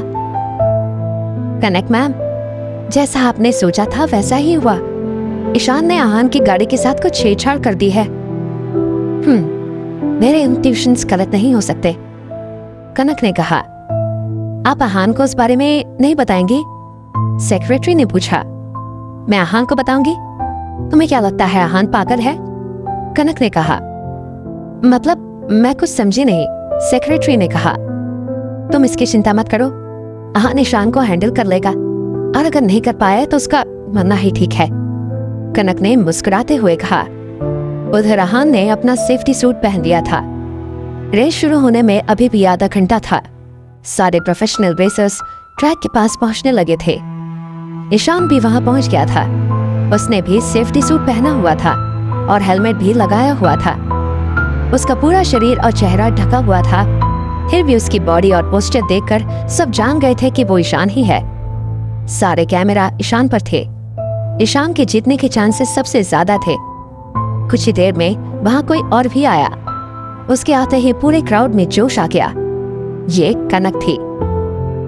कनक मैम, जैसा आपने सोचा था वैसा ही हुआ। ईशान ने आहान की गाड़ी के साथ कुछ छेड़छाड़ कर दी है। मेरे इंट्यूशंस गलत नहीं हो सकते, कनक ने कहा। आप आहान को इस बारे में नहीं बताएंगी? सेक्रेटरी ने पूछा। मैं आहान को बताऊंगी? तुम्हें क्या लगता है आहान पागल है? कनक ने कहा। मतलब मैं कुछ समझी नहीं, सेक्रेटरी ने कहा। तुम इसकी चिंता मत करो, आहान ईशान को हैंडल कर लेगा और अगर नहीं कर पाया तो उसका मरना ही ठीक है, कनक ने मुस्कुराते हुए कहा। उधर आहान ने अपना सेफ्टी सूट पहन लिया था। रेस शुरू होने में अभी भी आधा घंटा था। सारे प्रोफेशनल रेसर्स ट्रैक के पास पहुंचने लगे थे। ईशान भी वहां पहुंच गया था। उसने भी सेफ्टी सूट पहना हुआ था और हेलमेट भी लगाया हुआ था। उसका पूरा शरीर और चेहरा ढका हुआ था, फिर भी उसकी बॉडी और पोस्टर देखकर सब जान गए थे कि वो ईशान ही है। सारे कैमरा ईशान पर थे। ईशान के जीतने के चांसेस सबसे ज्यादा थे। कुछ ही देर में वहां कोई और भी आया। उसके आते ही पूरे क्राउड में जोश आ गया। ये कनक थी।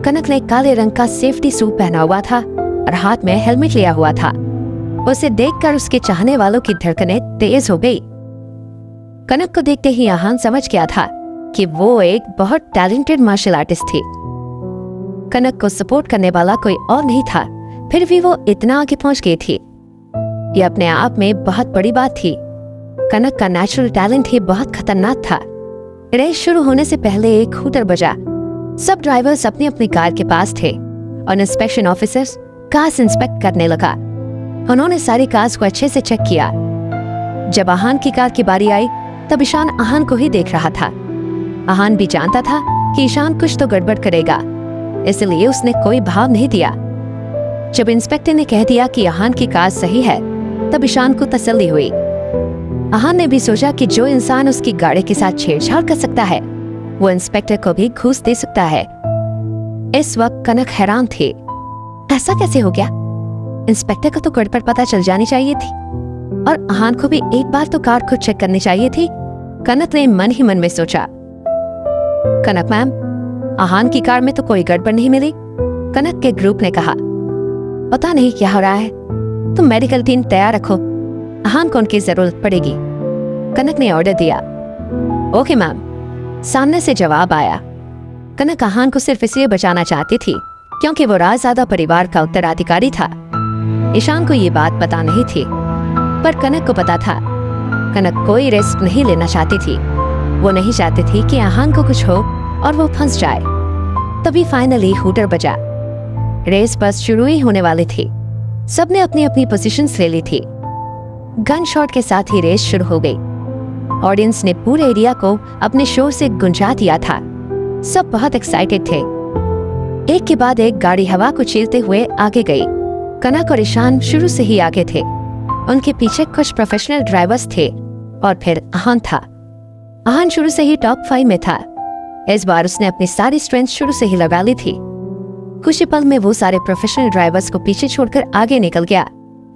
कनक ने काले रंग का सेफ्टी सूट पहना हुआ था और हाथ में हेलमेट लिया हुआ था। उसे देखकर उसके चाहने वालों की धड़कनें तेज हो गई। कनक को देखते ही आहान समझ गया था कि वो एक बहुत टैलेंटेड मार्शल आर्टिस्ट थी। कनक को सपोर्ट करने वाला कोई और नहीं था, फिर भी वो इतना आगे पहुंच गई थी। ये अपने आप में बहुत बड़ी बात थी। कनक का नेचुरल टैलेंट ही बहुत खतरनाक था। रेस शुरू होने से पहले एक हूटर बजा। सब ड्राइवर्स अपनी अपनी कार के पास थे और इंस्पेक्शन ऑफिसर्स कार्स इंस्पेक्ट करने लगा। उन्होंने सारी कार्स को अच्छे से चेक किया। जब आहान की कार की बारी आई तब ईशान आहान को ही देख रहा था। आहान भी जानता था कि ईशान कुछ तो गड़बड़ करेगा, इसलिए उसने कोई भाव नहीं दिया। जब इंस्पेक्टर ने कह दिया कि आहान की कार सही है तब ईशान को तसल्ली हुई। आहान ने भी सोचा कि जो इंसान उसकी गाड़ी के साथ छेड़छाड़ कर सकता है वो इंस्पेक्टर को भी घूस दे सकता है। इस वक्त कनक हैरान थी। ऐसा कैसे हो गया? इंस्पेक्टर को तो गड़बड़ पता चल जानी चाहिए थी और आहान को भी एक बार तो कार खुद चेक करनी चाहिए थी। कनक ने मन ही मन में सोचा। कनक मैम, आहान की कार में तो कोई गड़बड़ नहीं मिली, कनक के ग्रुप ने कहा। पता नहीं क्या हो रहा है, तुम मेडिकल टीम तैयार रखो, आहान को उनकी जरूरत पड़ेगी, कनक ने ऑर्डर दिया। ओके मैम, सामने से जवाब आया। कनक आहान को सिर्फ इसलिए बचाना चाहती थी क्योंकि वो राजजादा परिवार का उत्तराधिकारी था। ईशान को ये बात पता नहीं थी, पर कनक को पता था। कनक कोई रिस्क नहीं लेना चाहती थी। वो नहीं चाहती थी कि आहान को कुछ हो और वो फंस जाए। तभी फाइनली हूटर बजा। रेस बस शुरू ही होने वाली थी। सबने अपनी अपनी पोजीशंस ले ली थी। गन शॉट के साथ ही रेस शुरू हो गई। ऑडियंस ने पूरे एरिया को अपने शोर से गुंजा दिया था। सब बहुत एक्साइटेड थे। एक के बाद एक गाड़ी हवा को चीरते हुए आगे गई। कनक और ईशान शुरू से ही आगे थे। उनके पीछे कुछ प्रोफेशनल ड्राइवर्स थे और फिर आहान था। आहान शुरू से ही टॉप 5 में था। इस बार उसने अपनी सारी स्ट्रेंथ शुरू से ही लगा ली थी। कुछ ही पल में वो सारे प्रोफेशनल ड्राइवर्स को पीछे छोड़कर आगे निकल गया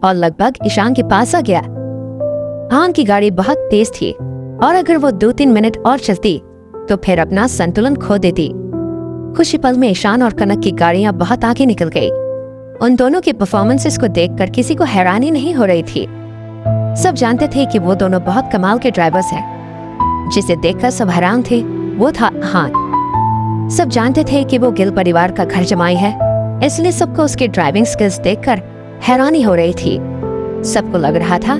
और लगभग ईशान के पास आ गया। आहान की गाड़ी बहुत तेज थी और अगर वो 2-3 मिनट और चलती तो फिर अपना संतुलन खो देती। कुछ ही पल में ईशान और कनक की गाड़ियां बहुत आगे निकल गई। उन दोनों के परफॉर्मेंसेस को देखकर किसी को हैरानी नहीं हो रही थी। सब जानते थे कि वो दोनों बहुत कमाल के ड्राइवर्स हैं। जिसे देखकर सब हैरान थे वो था आहान। सब जानते थे कि वो गिल परिवार का घर जमाई है, इसलिए सबको उसके ड्राइविंग स्किल्स देखकर हैरानी हो रही थी। सबको लग रहा था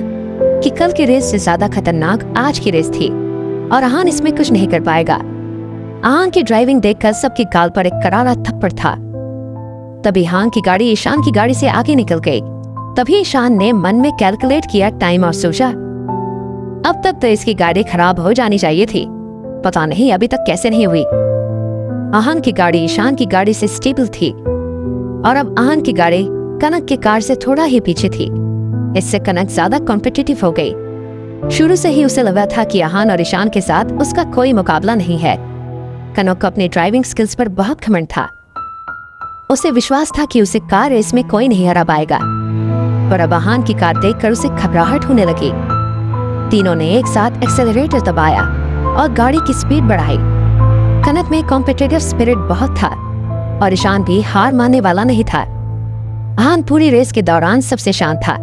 कि कल की रेस से ज्यादा खतरनाक आज की रेस थी और आहान इसमें कुछ नहीं कर पाएगा। आहान की ड्राइविंग देखकर सबके गाल पर एक करारा थप्पड़ था। तभी आहान की गाड़ी ईशान की गाड़ी से आगे निकल गई। तभी ईशान ने मन में कैलकुलेट किया टाइम और सोचा, अब तक तो इसकी गाड़ी खराब हो जानी चाहिए थी, पता नहीं अभी तक कैसे नहीं हुई। आहान की गाड़ी ईशान की गाड़ी से स्टेबल थी और अब आहान की गाड़ी कनक की कार से थोड़ा ही पीछे थी। इससे कनक ज्यादा कॉम्पिटिटिव हो गई। शुरू से ही उसे लगा था कि आहान और ईशान के साथ उसका कोई मुकाबला नहीं है। कनक को अपने ड्राइविंग स्किल्स पर बहुत घमंड था। उसे विश्वास था कि उसे कार रेस में कोई नहीं हरा पाएगा, पर अब आहान की कार देखकर उसे घबराहट होने लगी। तीनों ने एक साथ एक्सेलरेटर दबाया और गाड़ी की स्पीड बढ़ाई। कनक में कॉम्पिटिटिव स्पिरिट बहुत था और ईशान भी हार मानने वाला नहीं था। आहान पूरी रेस के दौरान सबसे शांत था।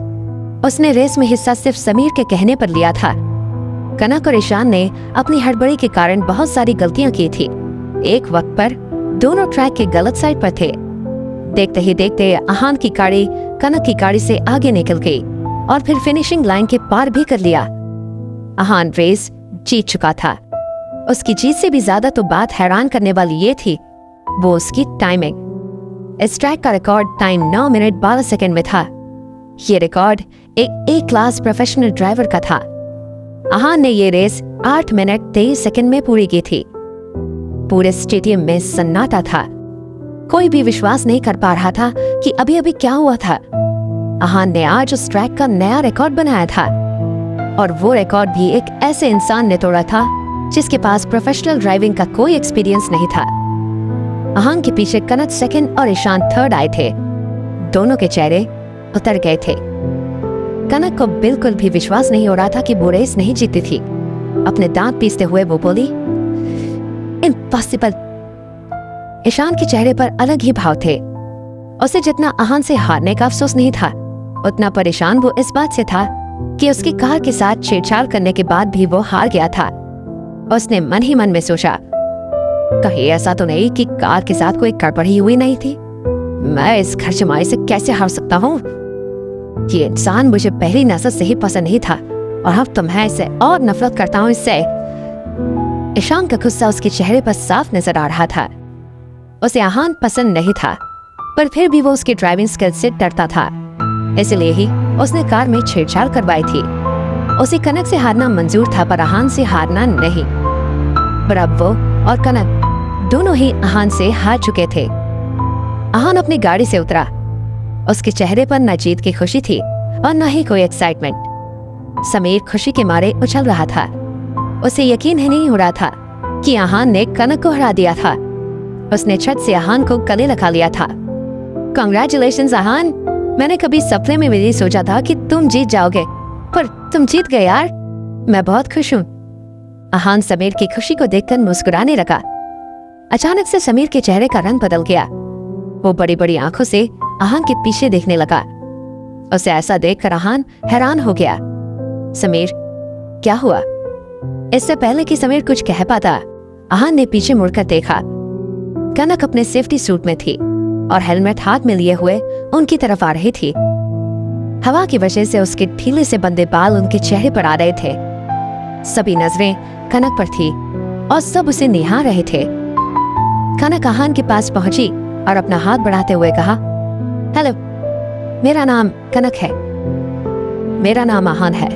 उसने रेस में हिस्सा सिर्फ समीर के कहने पर लिया था। कनक और ईशान ने अपनी हड़बड़ी के कारण बहुत सारी गलतियां की थी। एक वक्त पर दोनों ट्रैक के गलत साइड पर थे। देखते ही देखते आहान की गाड़ी कनक की गाड़ी से आगे निकल गई और फिर फिनिशिंग लाइन के पार भी कर लिया। आहान रेस जीत चुका था। उसकी जीत से भी ज्यादा तो बात हैरान करने वाली ये थी, वो उसकी टाइमिंग। इस ट्रैक का रिकॉर्ड टाइम 9 मिनट 12 सेकंड में था। ये रिकॉर्ड एक ए क्लास प्रोफेशनल ड्राइवर का था। आहान ने ये रेस 8 मिनट 23 सेकंड में पूरी की थी। पूरे स्टेडियम में सन्नाटा था। कोई भी विश्वास नहीं कर पा रहा था कि अभी अभी क्या हुआ था। आहान ने आज उस ट्रैक का नया रिकॉर्ड बनाया था और वो रिकॉर्ड भी एक ऐसे इंसान ने तोड़ा था जिसके पास प्रोफेशनल ड्राइविंग का कोई एक्सपीरियंस नहीं था। आहान के पीछे कनक सेकंड और ईशान थर्ड आए थे। दोनों के चेहरे उतर गए थे। कनक को बिल्कुल भी विश्वास नहीं हो रहा था कि वो रेस नहीं जीती थी। अपने दांत पीसते हुए वो बोली, इम्पॉसिबल। ईशान के चेहरे पर अलग ही भाव थे। उसे जितना आहान से हारने का अफसोस नहीं था, उतना परेशान वो इस बात से था कि उसकी कार के साथ छेड़छाड़ करने के बाद भी वो हार गया था। उसने मन ही मन में सोचा, कहीं ऐसा तो नहीं कि कार के साथ कोई गड़बड़ी हुई नहीं थी। मैं इस घर जमाई से कैसे हार सकता हूँ? ये इंसान मुझे पहली नजर से ही पसंद नहीं था और अब तो मैं इससे और नफरत करता हूँ इससे। ईशान का गुस्सा उसके चेहरे पर साफ नजर आ रहा था। उसे आहान पसंद नहीं था, पर फिर भी वो उसके ड्राइविंग स्किल्स से डरता था। इसलिए ही उसने कार में छेड़छाड़ करवाई थी। उसे कनक से हारना मंजूर था, पर आहान से हारना नहीं। पर अब वो और कनक दोनों ही आहान से हार चुके थे। आहान अपनी गाड़ी से उतरा। उसके चेहरे पर न जीत की खुशी थी और न ही कोई एक्साइटमेंट। समीर खुशी के मारे उछल रहा था। उसे यकीन ही नहीं हो रहा था कि आहान ने कनक को हरा दिया था। उसने छत से आहान को गले लगा लिया था। कांग्रेचुलेशंस आहान, मैंने कभी सपने में भी नहीं सोचा था कि तुम जीत जाओगे, पर तुम जीत गए यार। मैं बहुत खुश हूँ। आहान समीर की खुशी को देखकर मुस्कुराने लगा। अचानक से समीर के चेहरे का रंग बदल गया। वो बड़ी बड़ी आंखों से आहान के पीछे देखने लगा। उसे ऐसा देखकर आहान हैरान हो गया। समीर, क्या हुआ? इससे पहले कि समीर कुछ कह पाता, आहान ने पीछे मुड़कर देखा। कनक अपने सेफ्टी सूट में थी और हेलमेट हाथ में लिए हुए उनकी तरफ आ रही थी। हवा की वजह से उसके ढीले से बंधे बाल उनके चेहरे पर आ रहे थे। सभी नजरें कनक पर थी और सब उसे निहार रहे थे। कनक आहान के पास पहुंची और अपना हाथ बढ़ाते हुए कहा, हेलो, मेरा नाम कनक है। मेरा नाम आहान है।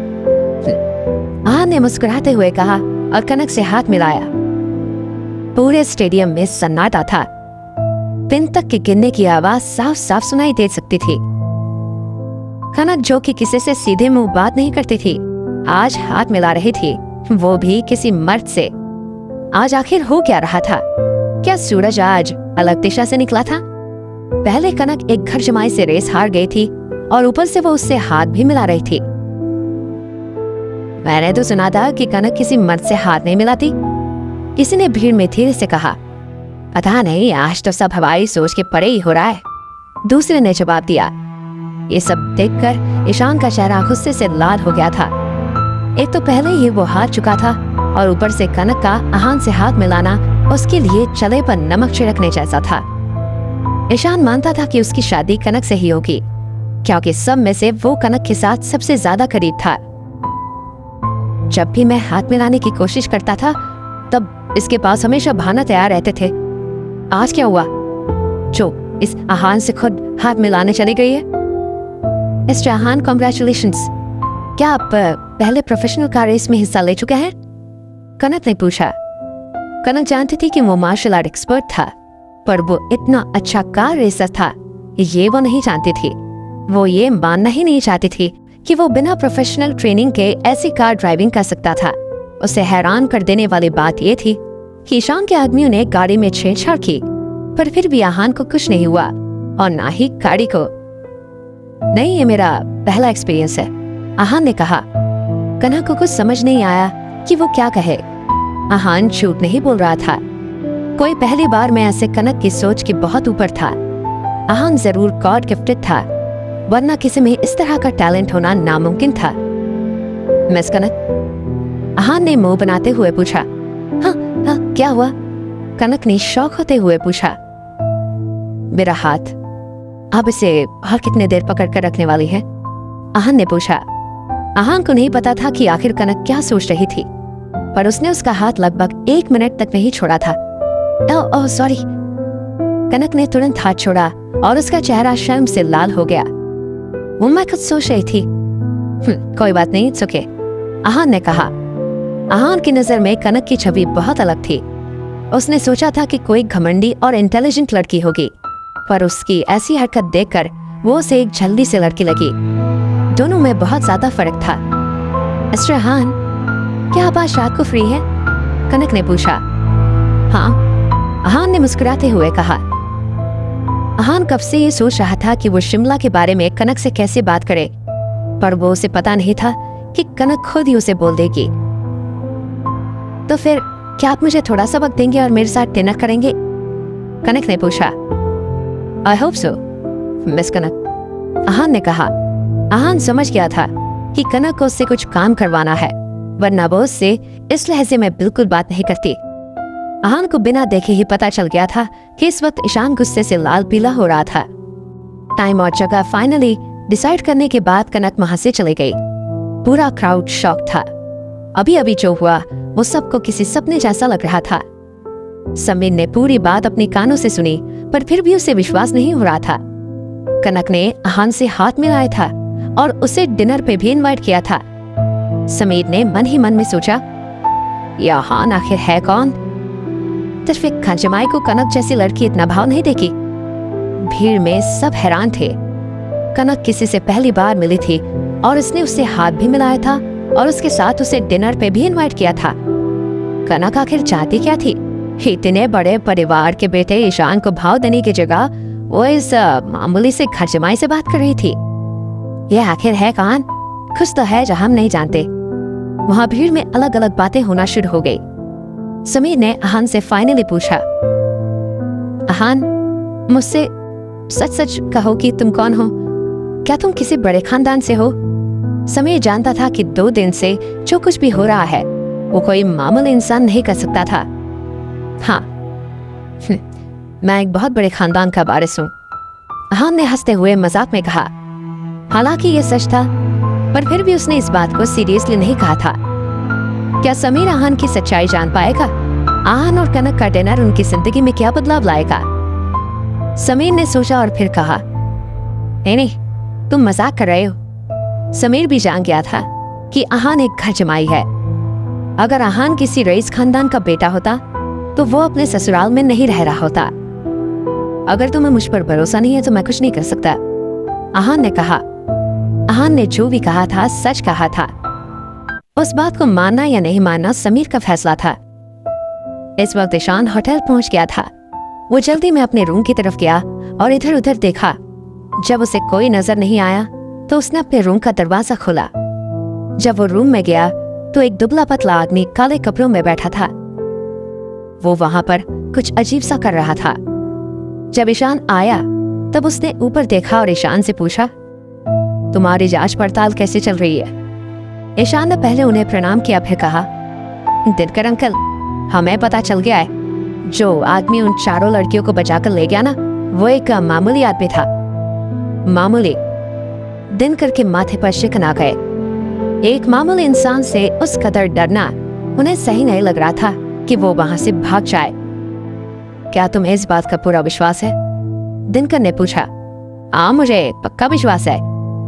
आहान ने मुस्कुराते हुए कहा और कनक से हाथ मिलाया। पूरे स्टेडियम में सन्नाटा था। 3 तक के गिनने की आवाज साफ साफ सुनाई दे सकती थी। कनक जो कि किसी से सीधे मुंह बात नहीं करती थी, आज हाथ मिला रही थी, वो भी किसी मर्द से। आज आखिर हो क्या रहा था? क्या सूरज आज अलग दिशा से निकला था? पहले कनक एक घर जमाई से रेस हार गई थी और ऊपर से वो उससे हाथ भी मिला रही थी। मैंने तो सुना था कि कनक किसी मर्द से हाथ नहीं मिलाती। किसी ने भीड़ में धीरे से कहा। पता नहीं, आज तो सब हवाई सोच के परे ही हो रहा है, दूसरे ने जवाब दिया। ये सब देखकर ईशान का चेहरा गुस्से से लाल हो गया था। एक तो पहले ही वो हार चुका था और ऊपर से कनक का आहान से हाथ मिलाना उसके लिए चले पर नमक छिड़कने जैसा था। ईशान मानता था कि उसकी शादी कनक से ही होगी, क्योंकि सब में से वो कनक के साथ सबसे ज्यादा करीब था। जब भी मैं हाथ मिलाने की कोशिश करता था तब इसके पास हमेशा बहाना तैयार रहते थे। आज क्या हुआ जो इस आहान से खुद हाथ मिलाने चली गई है? Mister Aahan, congratulations. क्या आप पहले प्रोफेशनल कार रेस में हिस्सा ले चुके हैं? कनक ने पूछा। कनक जानती थी कि वो मार्शल आर्ट एक्सपर्ट था, पर वो इतना अच्छा कार रेसर था ये वो नहीं जानती थी। वो ये मानना ही नहीं चाहती थी कि वो बिना प्रोफेशनल ट्रेनिंग के ऐसी कार ड्राइविंग कर सकता था। उसे हैरान कर देने वाली बात ये थी कि ईशान के आदमियों ने गाड़ी में छेड़छाड़ की, पर फिर भी आहान को कुछ नहीं हुआ और ना ही गाड़ी को। नहीं, ये मेरा पहला एक्सपीरियंस है, आहान ने कहा। कनक को कुछ समझ नहीं आया कि वो क्या कहे। आहान झूठ नहीं बोल रहा था। कोई पहली बार में ऐसे कनक की सोच के बहुत ऊपर था। आहान जरूर गॉड गिफ्टेड था, वरना किसी में इस तरह का टैलेंट होना नामुमकिन था। मिस कनक, आहान ने मुंह बनाते हुए पूछा। हाँ, क्या हुआ? कनक ने शौक होते हुए पूछा। मेरा हाथ, आप इसे और कितने देर पकड़ कर रखने वाली है? आहान ने पूछा। आहान को नहीं पता था कि आखिर कनक क्या सोच रही थी, पर उसने उसका हाथ लगभग 1 मिनट तक नहीं छोड़ा था। Oh sorry. कनक ने तुरंत हाथ छोड़ा और उसका चेहरा शर्म से लाल हो गया। वो मैं खुद सोच रही थी। कोई बात नहीं, इट्स ओके, आहान ने कहा। आहान की नजर में कनक की छवि बहुत अलग थी। उसने सोचा था कि कोई घमंडी और इंटेलिजेंट लड़की होगी, पर उसकी ऐसी हरकत देखकर वो उसे एक जल्दी से लड़की लगी। दोनों में बहुत ज्यादा फर्क था। मिस्टर आहान, क्या आप आज रात को फ्री हैं? कनक ने पूछा। हाँ, आहान ने मुस्कुराते हुए कहा। आहान कब से ये सोच रहा था कि वो शिमला के बारे में कनक से कैसे बात करे, पर वो उसे पता नहीं था कि कनक खुद ही उसे बोल देगी। तो फिर क्या आप मुझे थोड़ा सा वक्त देंगे और मेरे साथ डिनर करेंगे? कनक ने पूछा। आई होप सो मिस कनक, आहान ने कहा। आहान समझ गया था कि कनक को उससे कुछ काम करवाना है, वरना वो उससे इस लहजे में बिल्कुल बात नहीं करती। आहान को बिना देखे ही पता चल गया था कि इस वक्त ईशान गुस्से से लाल पीला हो रहा था। टाइम और जगह फाइनली डिसाइड करने के बाद कनक वहां से चली गई। पूरा क्राउड शॉक था। अभी अभी जो हुआ वो सबको किसी सपने जैसा लग रहा था। समीर ने पूरी बात अपने कानों से सुनी, पर फिर भी उसे विश्वास नहीं हो रहा था। कनक ने आहान से हाथ मिलाया था और उसे डिनर पे भी इनवाइट किया था। समीर ने मन ही मन में सोचा, ये आहान आखिर है कौन? सिर्फ एक खजमाई को कनक जैसी लड़की इतना भाव नहीं देगी। भीड़ में सब हैरान थे। कनक किसी से पहली बार मिली थी और उसने उससे हाथ भी मिलाया था और उसके साथ उसे डिनर पे भी इनवाइट किया था। कनक आखिर चाहती क्या थी? इतने बड़े परिवार के बेटे ईशान को भाव देने की जगह वो इस मामूली से घर जमाई से बात कर रही थी। ये आखिर है कौन? कुछ तो है जो हम नहीं जानते। वहां भीड़ में अलग अलग बातें होना शुरू हो गई। समीर ने आहान से फाइनली पूछा, आहान, मुझसे सच सच कहो कि तुम कौन हो? क्या तुम किसी बड़े खानदान से हो? समीर जानता था कि 2 दिन से जो कुछ भी हो रहा है वो कोई मामूली इंसान नहीं कर सकता था। हाँ, मैं एक बहुत बड़े खानदान का वारिस हूँ, आहान ने हंसते हुए मजाक में कहा। हालांकि ये सच था, पर फिर भी उसने इस बात को सीरियसली नहीं कहा था। क्या समीर आहान की सच्चाई जान पाएगा? आहान और कनक का डिनर उनकी जिंदगी में क्या बदलाव लाएगा? समीर ने सोचा और फिर कहा, नहीं, तुम मजाक कर रहे हो। समीर भी जान गया था कि आहान एक घर जमाई है। अगर आहान किसी रईस खानदान का बेटा होता तो वो अपने ससुराल में नहीं रह रहा होता। अगर तुम्हें मुझ पर भरोसा नहीं है तो मैं कुछ नहीं कर सकता, आहान ने कहा। आहान ने जो भी कहा था सच कहा था। उस बात को मानना या नहीं मानना समीर का फैसला था। इस वक्त ईशान होटल पहुंच गया था। वो जल्दी में अपने रूम की तरफ गया और इधर उधर देखा। जब उसे कोई नजर नहीं आया तो उसने अपने रूम का दरवाजा खोला। जब वो रूम में गया तो एक दुबला पतला आदमी काले कपड़ों में बैठा था। वो वहां पर कुछ अजीब सा कर रहा था। जब ईशान आया तब उसने ऊपर देखा और ईशान से पूछा, तुम्हारी जांच पड़ताल कैसे चल रही है? ईशान ने पहले उन्हें प्रणाम किया, फिर कहा, दिनकर अंकल, हमें पता चल गया है जो आदमी उन चारों लड़कियों को बचाकर ले गया ना, वो एक मामूली आदमी था। मामूली? दिनकर के माथे पर शिकन आ गए। एक मामूली इंसान से उस कदर डरना उन्हें सही नहीं लग रहा था कि वो वहां से भाग जाए। क्या तुम्हें इस बात का पूरा विश्वास है? दिनकर ने पूछा। हाँ, मुझे पक्का विश्वास है।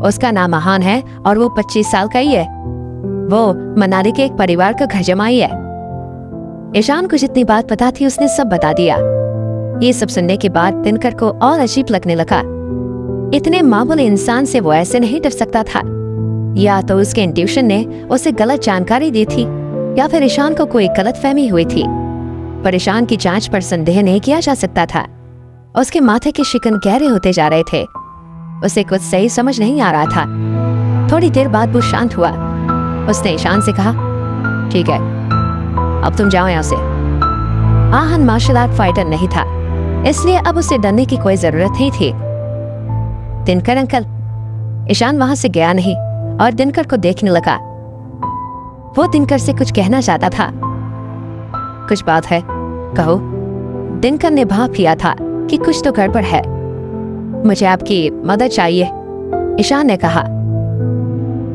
उसका नाम आहान है और वो 25 साल का ही है। वो मनाली के एक परिवार का घर जमाई है। ईशान को जितनी बात पता थी उसने सब बता दिया। ये सब सुनने के बाद दिनकर को और अजीब लगने लगा। इतने मामूली इंसान से वो ऐसे नहीं डर सकता था। या तो उसके इंट्यूशन ने उसे गलत जानकारी दी थी या फिर ईशान को कोई गलतफहमी हुई थी। पर ईशान की जांच पर संदेह नहीं किया जा सकता था। उसके माथे के शिकन गहरे होते जा रहे थे। उसे कुछ सही समझ नहीं आ रहा था। थोड़ी देर बाद वो शांत हुआ। उसने ईशान से कहा, ठीक है, अब तुम जाओ यहाँ से। आहान मार्शल आर्ट फाइटर नहीं था, इसलिए अब उसे डरने की कोई जरूरत नहीं थी। दिनकर अंकल। ईशान वहां से गया नहीं और दिनकर को देखने लगा। वो दिनकर से कुछ कहना चाहता था। कुछ बात है, कहो। दिनकर ने भाप लिया था कि कुछ तो गड़बड़ है। मुझे आपकी मदद चाहिए, ईशान ने कहा।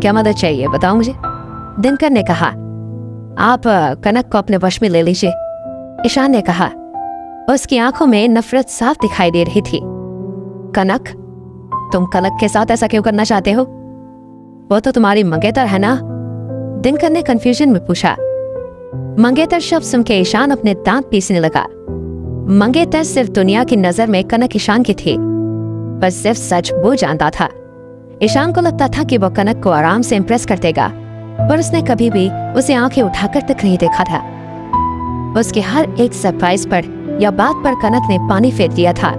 क्या मदद चाहिए, बताओ मुझे। दिनकर ने कहा, आप कनक को अपने वश में ले लीजिए, ईशान ने कहा। उसकी आंखों में नफरत साफ दिखाई दे रही थी। कनक? तुम कनक के साथ ऐसा क्यों करना चाहते हो? वो तो तुम्हारी मंगेतर है ना? दिनकर ने कंफ्यूजन में पूछा। मंगेतर शब्द सुन के ईशान अपने दांत पीसने लगा। मंगेतर सिर्फ दुनिया की नजर में कनक ईशान की थी, पर सिर्फ सच वो जानता था। ईशान को लगता था कि वो कनक को आराम से इम्प्रेस कर देगा, पर उसने कभी भी उसे आंखें उठाकर तक नहीं देखा था। उसके हर एक सरप्राइज पर या बात पर कनक ने पानी फेर दिया था।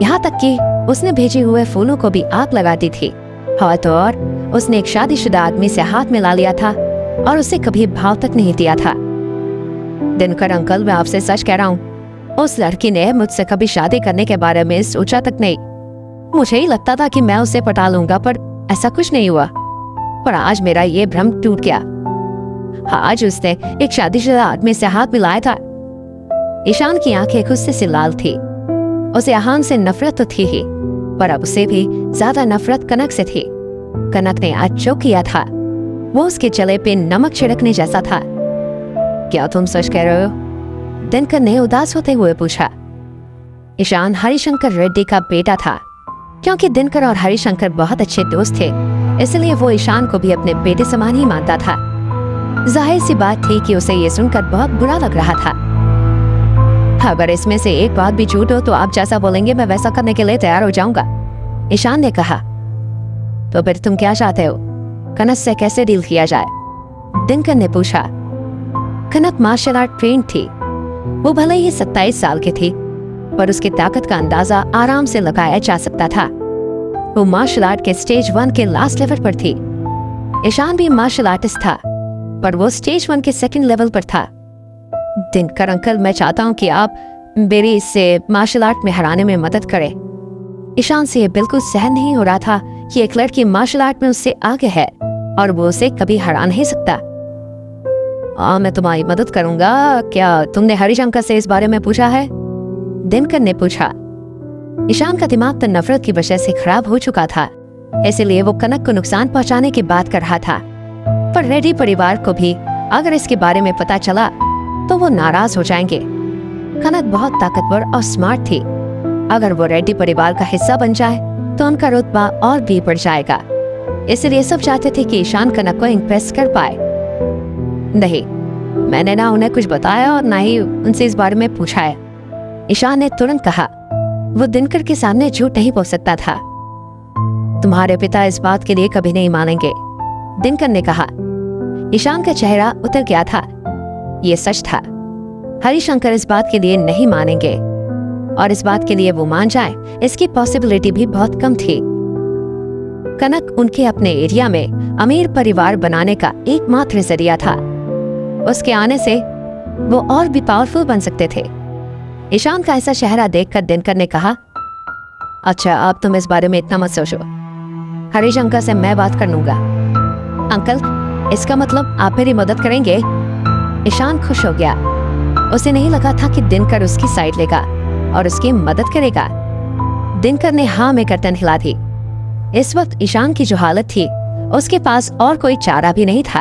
यहाँ तक कि उसने भेजे हुए फूलों को भी आग लगा दी थी। और तो और उसने एक शादीशुदा आदमी से हाथ मिला लिया था और उसे कभी भाव तक नहीं दिया था। दिनकर अंकल, मैं आपसे सच कह रहा हूँ, उस लड़की ने मुझसे कभी शादी करने के बारे में सोचा तक नहीं। मुझे ही लगता था कि मैं उसे पटा लूंगा, पर ऐसा कुछ नहीं हुआ। पर आज मेरा ये भ्रम टूट गया। आज उसने एक शादीशुदा आदमी से हाथ मिलाया था। ईशान की आंखें गुस्से से लाल थी। उसे आहान से नफरत तो थी ही, पर अब उसे भी ज्यादा नफरत कनक से थी। कनक ने आज जो किया था वो उसके चले पे नमक छिड़कने जैसा था। क्या तुम सच कह रहे हो? दिनकर ने उदास होते हुए पूछा। ईशान हरिशंकर रेड्डी का बेटा था। क्योंकि दिनकर और हरिशंकर बहुत अच्छे दोस्त थे, इसलिए वो ईशान को भी अपने बेटे समान ही मानता था। जाहिर सी बात थी कि उसे ये सुनकर बहुत बुरा लग रहा था। अगर इसमें से एक बात भी झूठ हो तो आप जैसा बोलेंगे मैं वैसा करने के लिए तैयार हो जाऊंगा, ईशान ने कहा। तो फिर तुम क्या चाहते हो? कनक से कैसे डील किया जाए? दिनकर ने पूछा। कनक मार्शल आर्ट ट्रेन थी। वो भले ही 27 साल की थी, पर उसकी ताकत का अंदाजा आराम से लगाया जा सकता था। वो मार्शल आर्ट के स्टेज 1 के लास्ट लेवल पर थी। ईशान भी मार्शल आर्टिस्ट था, पर वो स्टेज 1 के सेकंड लेवल पर था। दिनकर अंकल, मैं चाहता हूँ कि आप मेरी इससे मार्शल आर्ट में हराने में मदद करें। ईशान से ये बिल्कुल सहन नहीं हो रहा था कि एक लड़की मार्शल आर्ट में उससे आगे है और वो उसे कभी हरा नहीं सकता। मैं तुम्हारी मदद करूंगा। क्या तुमने हरिशंकर से इस बारे में पूछा है? दिनकर ने पूछा। ईशान का दिमाग तो नफरत की वजह से खराब हो चुका था, इसलिए वो कनक को नुकसान पहुंचाने की बात कर रहा था। पर रेड्डी परिवार को भी अगर इसके बारे में पता चला तो वो नाराज हो जाएंगे। कनक बहुत ताकतवर और स्मार्ट थी। अगर वो रेड्डी परिवार का हिस्सा बन जाए तो उनका रुतबा और भी बढ़ जाएगा। इसलिए सब चाहते थे कि ईशान कनक को इम्प्रेस कर पाए। नहीं, मैंने ना उन्हें कुछ बताया और ना ही उनसे इस बारे में पूछा है, ईशान ने तुरंत कहा। वो दिनकर के सामने झूठ नहीं बोल सकता था। तुम्हारे पिता इस बात के लिए कभी नहीं मानेंगे, दिनकर ने कहा। ईशान का चेहरा उतर गया था। ये सच था। हरिशंकर इस बात के लिए नहीं मानेंगे, और इस बात के लिए वो मान जाए इसकी पॉसिबिलिटी भी बहुत कम थी। कनक उनके अपने एरिया में अमीर परिवार बनाने का एकमात्र जरिया था। उसके आने से वो और भी पावरफुल बन सकते थे। ईशान का ऐसा चेहरा देखकर दिनकर ने कहा, अच्छा अब तुम इस बारे में इतना मत सोचो, हरिशंकर से मैं बात कर लूंगा। अंकल, इसका मतलब आप मेरी मदद करेंगे? ईशान खुश हो गया। उसे नहीं लगा था कि दिनकर उसकी साइड लेगा और उसकी मदद करेगा। दिनकर ने हाँ में गर्दन हिला दी। इस वक्त ईशान की जो हालत थी, उसके पास और कोई चारा भी नहीं था।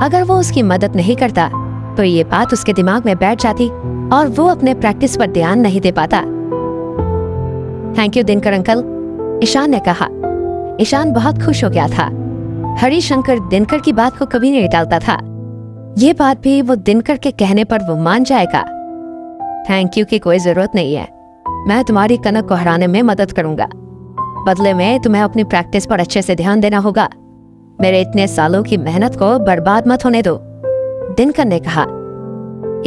अगर वो उसकी मदद नहीं करता तो ये बात उसके दिमाग में बैठ जाती और वो अपने प्रैक्टिस पर ध्यान नहीं दे पाता। Thank you Dinkar uncle, Ishaan ने कहा। ईशान बहुत खुश हो गया था। हरिशंकर दिनकर की बात को कभी नहीं टालता था। ये बात भी वो दिनकर के कहने पर वो मान जाएगा। थैंक यू की कोई जरूरत नहीं है, मैं तुम्हारी कनक को हराने में मदद करूंगा। बदले में तुम्हें अपनी प्रैक्टिस पर अच्छे से ध्यान देना होगा। मेरे इतने सालों की मेहनत को बर्बाद मत होने दो, दिनकर ने कहा।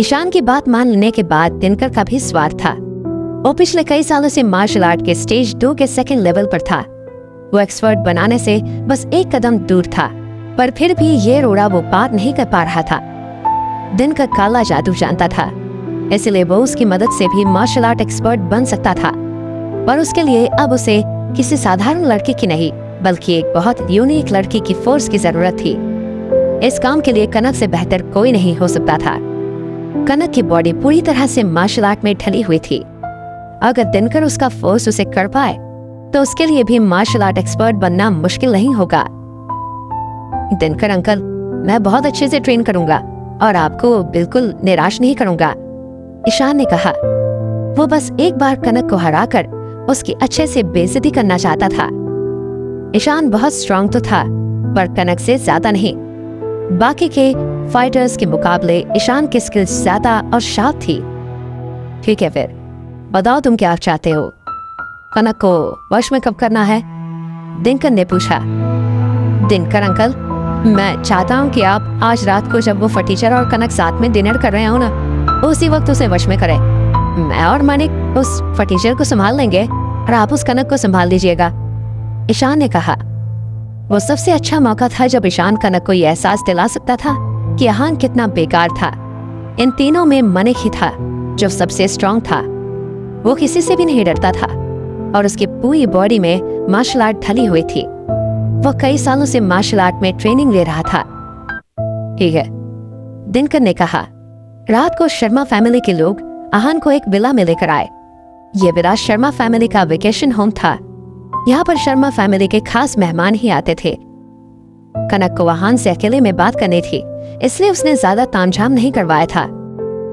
ईशान की बात मान लेने के बाद दिनकर का भी स्वार्थ था। वो पिछले कई सालों से मार्शल आर्ट के स्टेज 2 के सेकंड लेवल पर था। वो एक्सपर्ट बनाने से बस एक कदम दूर था, पर फिर भी ये रोड़ा वो पार नहीं कर पा रहा था। दिनकर काला जादू जानता था, इसलिए वो उसकी मदद से भी मार्शल आर्ट एक्सपर्ट बन सकता था। पर उसके लिए अब उसे किसी साधारण लड़की की नहीं, बल्कि एक बहुत यूनिक लड़की की फोर्स की जरूरत थी। इस काम के लिए कनक से बेहतर कोई नहीं हो सकता था। कनक की बॉडी पूरी तरह से मार्शल आर्ट में ढली हुई थी। अगर दिनकर उसका फोर्स उसे कर पाए तो उसके लिए भी मार्शल आर्ट एक्सपर्ट बनना मुश्किल नहीं होगा। दिनकर अंकल, मैं बहुत अच्छे से ट्रेन करूंगा और आपको बिल्कुल निराश नहीं करूंगा, ईशान ने कहा। वो बस एक बार कनक को हराकर उसकी अच्छे से बेइज्जती करना चाहता था। ईशान बहुत स्ट्रांग तो था, पर कनक से ज्यादा नहीं। बाकी के फाइटर्स के मुकाबले ईशान की स्किल्स ज्यादा और शार्प थी। ठीक है, फिर बताओ तुम क्या चाहते हो? कनक को वश में कब करना है? दिनकर ने पूछा। दिनकर अंकल, मैं चाहता हूँ कि आप आज रात को जब वो फटीचर और कनक साथ में डिनर कर रहे हो ना, उसी वक्त उसे वश में करें। मैं और मानिक उस फटीचर को संभाल लेंगे और आप उस कनक को संभाल लीजिएगा, ईशान ने कहा। वो सबसे अच्छा मौका था जब ईशान कनक को यह एहसास दिला सकता था कि आहान कितना बेकार था। इन तीनों में मानिक ही था जो सबसे स्ट्रांग था। वो किसी से भी नहीं डरता था और उसकी पूरी बॉडी में मार्शल आर्ट ढली हुई थी। वो कई सालों से मार्शल आर्ट में ट्रेनिंग ले रहा था। ठीक है, दिनकर ने कहा। रात को शर्मा फैमिली के लोग आहान को एक विला में लेकर आए। ये विला शर्मा फैमिली का वेकेशन होम था। यहाँ पर शर्मा फैमिली के खास मेहमान ही आते थे। कनक को आहान से अकेले में बात करनी थी, इसलिए उसने ज्यादा तामझाम नहीं करवाया था।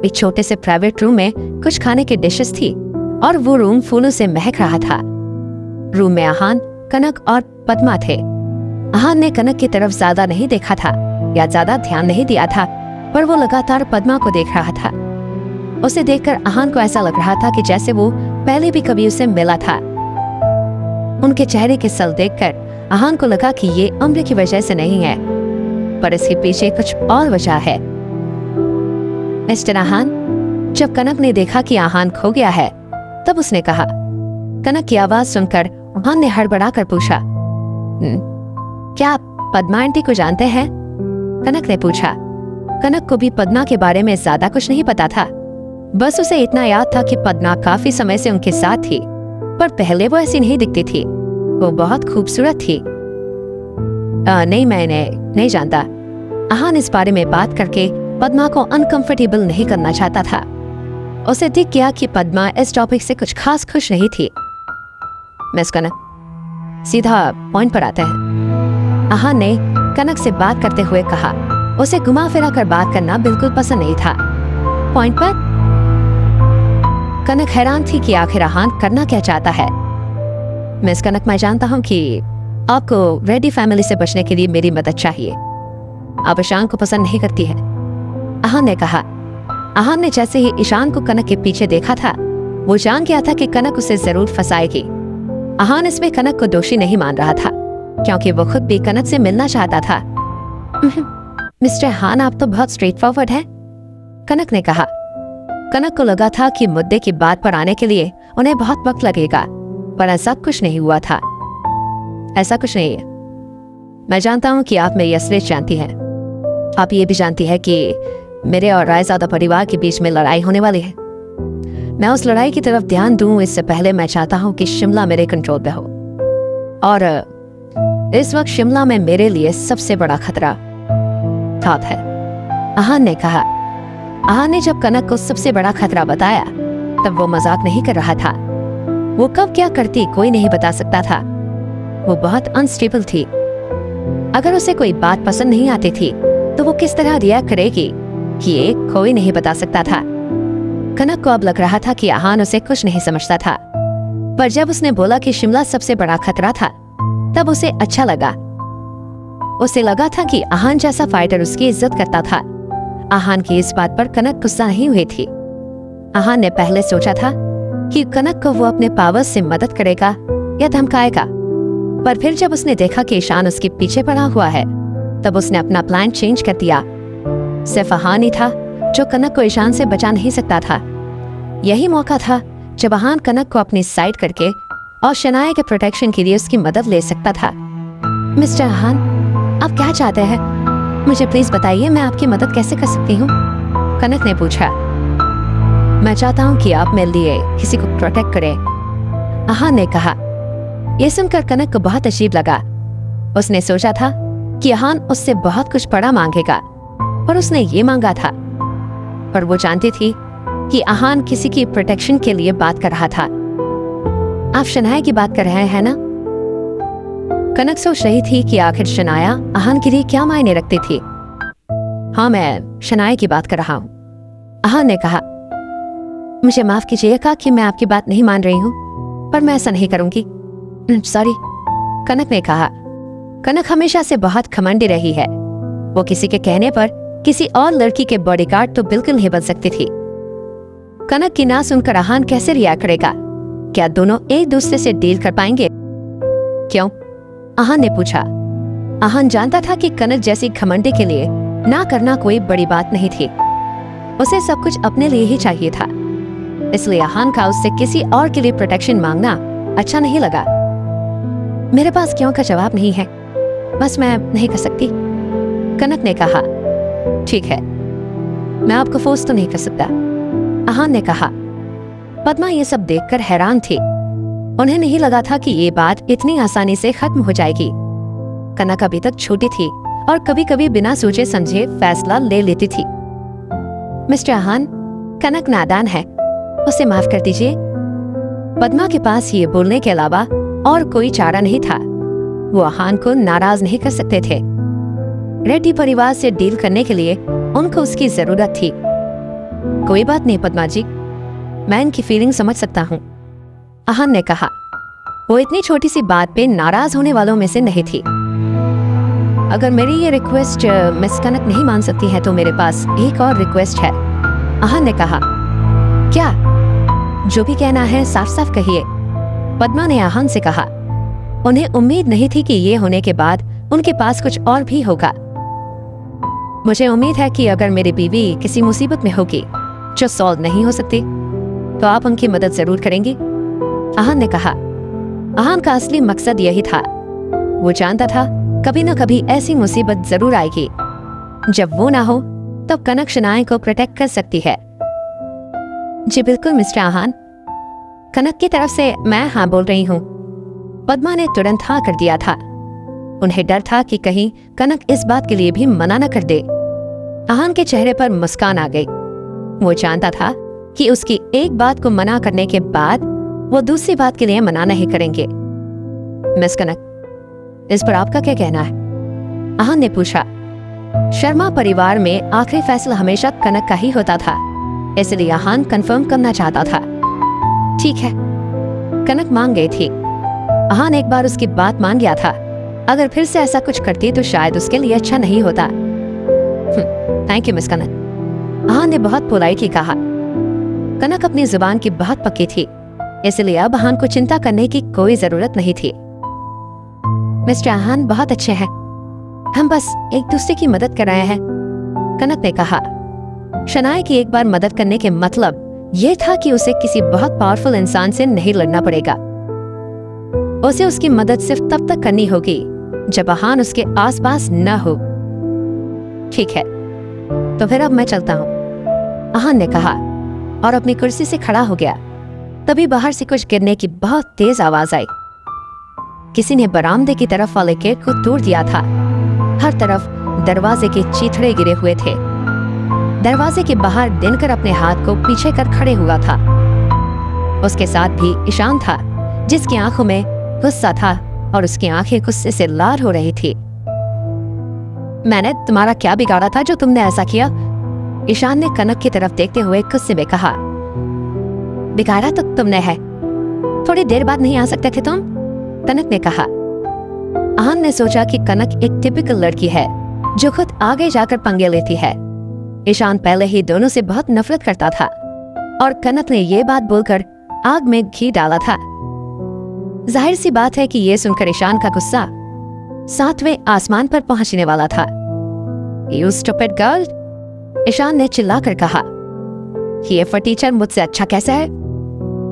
एक छोटे से प्राइवेट रूम में कुछ खाने की डिशेस थी और वो रूम फूलों से महक रहा था। रूम में आहान, कनक और पद्मा थे। आहान ने कनक की तरफ ज्यादा नहीं देखा था या ज्यादा ध्यान नहीं दिया था, पर वो लगातार पद्मा को देख रहा था। उसे देखकर आहान को ऐसा लग रहा था कि जैसे वो पहले भी कभी उसे मिला था। उनके चेहरे के सल देखकर आहान को लगा कि ये उम्र की वजह से नहीं है, पर इसके पीछे कुछ और वजह है। मिस्टर आहान, जब कनक ने देखा कि आहान खो गया है, तब उसने कहा। कनक की आवाज सुनकर आहान ने हड़बड़ाकर पूछा, क्या आप पद्मा आंटी को जानते हैं? कनक ने पूछा। कनक को भी पद्मा के बारे में ज्यादा कुछ नहीं पता था। बस उसे इतना याद था कि पद्मा काफी समय से उनके साथ थी, पर पहले वो ऐसी नहीं दिखती थी। वो बहुत खूबसूरत थी। नहीं, मैंने नहीं जानता। आहान इस बारे में बात करके पद्मा को अनकंफर्टेबल नहीं करना चाहता था। उसे दिख गया कि पद्मा इस टॉपिक से कुछ खास खुश नहीं थी। मिस कनक, सीधा पॉइंट पर आते हैं, आहान ने कनक से बात करते हुए कहा। उसे घुमा फिरा कर बात करना बिल्कुल पसंद नहीं था। पॉइंट पर? कनक हैरान थी कि आखिर आहान करना क्या चाहता है। मिस कनक, मैं जानता हूँ कि आपको रेड्डी फैमिली से बचने के लिए मेरी मदद चाहिए। आप ईशान को पसंद नहीं करती है, आहान ने कहा। आहान ने जैसे ही ईशान को कनक के पीछे देखा था, वो जान गया था कि कनक उसे जरूर फंसाएगी। आहान इसमें कनक को दोषी नहीं मान रहा था, क्योंकि वो खुद भी कनक से मिलना चाहता था। मिस्टर हान, आप तो बहुत स्ट्रेट फॉरवर्ड हैं, कनक ने कहा। कनक को लगा था कि मुद्दे की बात पर आने के लिए उन्हें बहुत वक्त लगेगा, पर ऐसा कुछ नहीं हुआ था। ऐसा कुछ नहीं है। मैं जानता हूं कि आप मेरी असलियत जानती हैं। आप ये भी जानती है कि मेरे और रायजादा परिवार के बीच में लड़ाई होने वाली है। मैं उस लड़ाई की तरफ ध्यान दूं इससे पहले मैं चाहता हूं कि शिमला मेरे कंट्रोल पे हो, और इस वक्त शिमला में मेरे लिए सबसे बड़ा खतरा था है, आहान ने कहा। आहान ने जब कनक को सबसे बड़ा खतरा बताया तब वो मजाक नहीं कर रहा था। वो कब क्या करती कोई नहीं बता सकता था। वो बहुत अनस्टेबल थी। अगर उसे कोई बात पसंद नहीं आती थी तो वो किस तरह रिएक्ट करेगी ये कोई नहीं बता सकता था। कनक को अब लग रहा था कि आहान उसे कुछ नहीं समझता था, पर जब उसने बोला कि शिमला सबसे बड़ा खतरा था तब उसे अच्छा लगा। उसे लगा था कि आहान जैसा फाइटर उसकी इज्जत करता था। आहान की इस बात पर कनक गुस्सा नहीं हुई थी। आहान ने पहले सोचा था कि कनक को वो अपने पावर्स से मदद करेगा या धमकाएगा, पर फिर जब उसने देखा कि ईशान उसके पीछे पड़ा हुआ है तब उसने अपना प्लान चेंज कर दिया। सिर्फ आहान ही था जो कनक को ईशान से बचा नहीं सकता था। यही मौका था जब आहान कनक को अपनी साइड करके और शनाया के प्रोटेक्शन के लिए उसकी मदद ले सकता था। मिस्टर आहान, आप क्या चाहते हैं? मुझे प्लीज बताइए, मैं आपकी मदद कैसे कर सकती हूँ? कनक ने पूछा। मैं चाहता हूँ कि आप मेरे लिए किसी को प्रोटेक्ट करें, आहान ने कहा। यह सुनकर कनक को बहुत अजीब लगा। उसने सोचा था कि आहान उससे बहुत कुछ बड़ा मांगेगा, पर उसने ये मांगा था। पर वो जानती थी कि आहान किसी की प्रोटेक्शन के लिए बात कर रहा था। आप शनाया की बात कर रहे हैं ना? कनक सोच रही थी कि आखिर शनाया आहान के लिए क्या मायने रखती थी। हाँ, मैं शनाया की बात कर रहा हूँ, आहान ने कहा। मुझे माफ कीजिएगा कि मैं आपकी बात नहीं मान रही हूँ, पर मैं ऐसा नहीं करूंगी। सॉरी, कनक ने कहा। कनक हमेशा से बहुत घमंडी रही है। वो किसी के कहने पर किसी और लड़की के बॉडीगार्ड तो बिल्कुल नहीं बन सकती थी। कनक की ना सुनकर आहान कैसे रिएक्ट करेगा? क्या दोनों एक दूसरे से डील कर पाएंगे? क्यों? आहान ने पूछा। आहान जानता था कि कनक जैसी घमंडी के लिए ना करना कोई बड़ी बात नहीं थी। उसे सब कुछ अपने लिए ही चाहिए था, इसलिए आहान का उससे किसी और के लिए प्रोटेक्शन मांगना अच्छा नहीं लगा। मेरे पास क्यों का जवाब नहीं है, बस मैं नहीं कर सकती, कनक ने कहा। ठीक है, मैं आपको फोर्स तो नहीं कर सकता, आहान ने कहा। पद्मा ये सब देखकर हैरान थी। उन्हें नहीं लगा था कि ये बात इतनी आसानी से खत्म हो जाएगी। कनक अभी तक छोटी थी और कभी कभी बिना सोचे समझे फैसला ले लेती थी। मिस्टर आहान, कनक नादान है, उसे माफ कर दीजिए। पद्मा के पास ये बोलने के अलावा और कोई चारा नहीं था। वो आहान को नाराज नहीं कर सकते थे। रेड्डी परिवार से डील करने के लिए उनको उसकी जरूरत थी। कोई बात नहीं पद्मा जी, मैं इनकी फीलिंग समझ सकता हूँ, आहान ने कहा। वो इतनी छोटी सी बात पे नाराज होने वालों में से नहीं थी। अगर मेरी ये रिक्वेस्ट मिस कनक नहीं मान सकती है तो मेरे पास एक और रिक्वेस्ट है, आहान ने कहा। क्या? जो भी कहना है साफ साफ कहिए, पद्मा ने आहान से कहा। उन्हें उम्मीद नहीं थी कि ये होने के बाद उनके पास कुछ और भी होगा। मुझे उम्मीद है कि अगर मेरी बीवी किसी मुसीबत में होगी जो सॉल्व नहीं हो सकती तो आप उनकी मदद जरूर करेंगी, आहान ने कहा। आहान का असली मकसद यही था। वो जानता था कभी न कभी ऐसी मुसीबत जरूर आएगी। जब वो ना हो तब कनक शनाया को प्रोटेक्ट कर सकती है। जी बिल्कुल मिस्टर आहान, कनक की तरफ से मैं हाँ बोल रही हूँ, पद्मा ने तुरंत हाँ कर दिया था। उन्हें डर था कि कहीं कनक इस बात के लिए भी मना न कर दे। आहान के चेहरे पर मुस्कान आ गई। वो जानता था कि उसकी एक बात को मना करने के बाद वो दूसरी बात के लिए मना नहीं करेंगे। मिस कनक, इस पर आपका क्या कहना है? आहान ने पूछा। शर्मा परिवार में आखिरी फैसला हमेशा कनक का ही होता था, इसलिए आहान कंफर्म करना चाहता था। ठीक है, कनक मान गई थी। आहान एक बार उसकी बात मान गया था। अगर फिर से ऐसा कुछ करती तो शायद उसके लिए अच्छा नहीं होता। थैंक यू मिस कनक, आहान ने बहुत पोलाइटली कहा। कनक अपनी जुबान की बहुत पक्की थी, इसलिए अब आहान को चिंता करने की कोई जरूरत नहीं थी। मिस्टर आहान बहुत अच्छे हैं, हम बस एक दूसरे की मदद कर रहे हैं, कनक ने कहा। शनाया की एक बार मदद करने के मतलब ये था कि उसे किसी बहुत पावरफुल इंसान से नहीं लड़ना पड़ेगा। उसे उसकी मदद सिर्फ तब तक करनी होगी जब आहान उसके आसपास न हो। ठीक है, तो फिर अब मैं चलता हूँ, आहान ने कहा और अपनी कुर्सी से खड़ा हो गया। तभी बाहर से कुछ गिरने की बहुत तेज आवाज आई। किसी ने बरामदे की तरफ वाले गेट को तोड़ दिया था। हर तरफ दरवाजे के चीथड़े गिरे हुए थे। दरवाजे के बाहर दिनकर अपने हाथ को पीछे कर खड़े हुआ था। उसके साथ भी ईशान था, जिसकी आंखों में गुस्सा था और उसकी आंखें गुस्से से लाल हो रही थी। मैंने तुम्हारा क्या बिगाड़ा था जो तुमने ऐसा किया? ईशान ने कनक की तरफ देखते हुए गुस्से में कहा। बिगाड़ा तो तुमने है, थोड़ी देर बाद नहीं आ सकते थे तुम? कनक ने कहा। आहान ने सोचा कि कनक एक टिपिकल लड़की है जो खुद आगे जाकर पंगे लेती है। ईशान पहले ही दोनों से बहुत नफरत करता था और कनक ने ये बात बोलकर आग में घी डाला था। जाहिर सी बात है कि ये सुनकर ईशान का गुस्सा 7वें आसमान पर पहुंचने वाला था। You stupid girl! ईशान ने चिल्लाकर कहा। ये फटीचर मुझसे अच्छा कैसा है?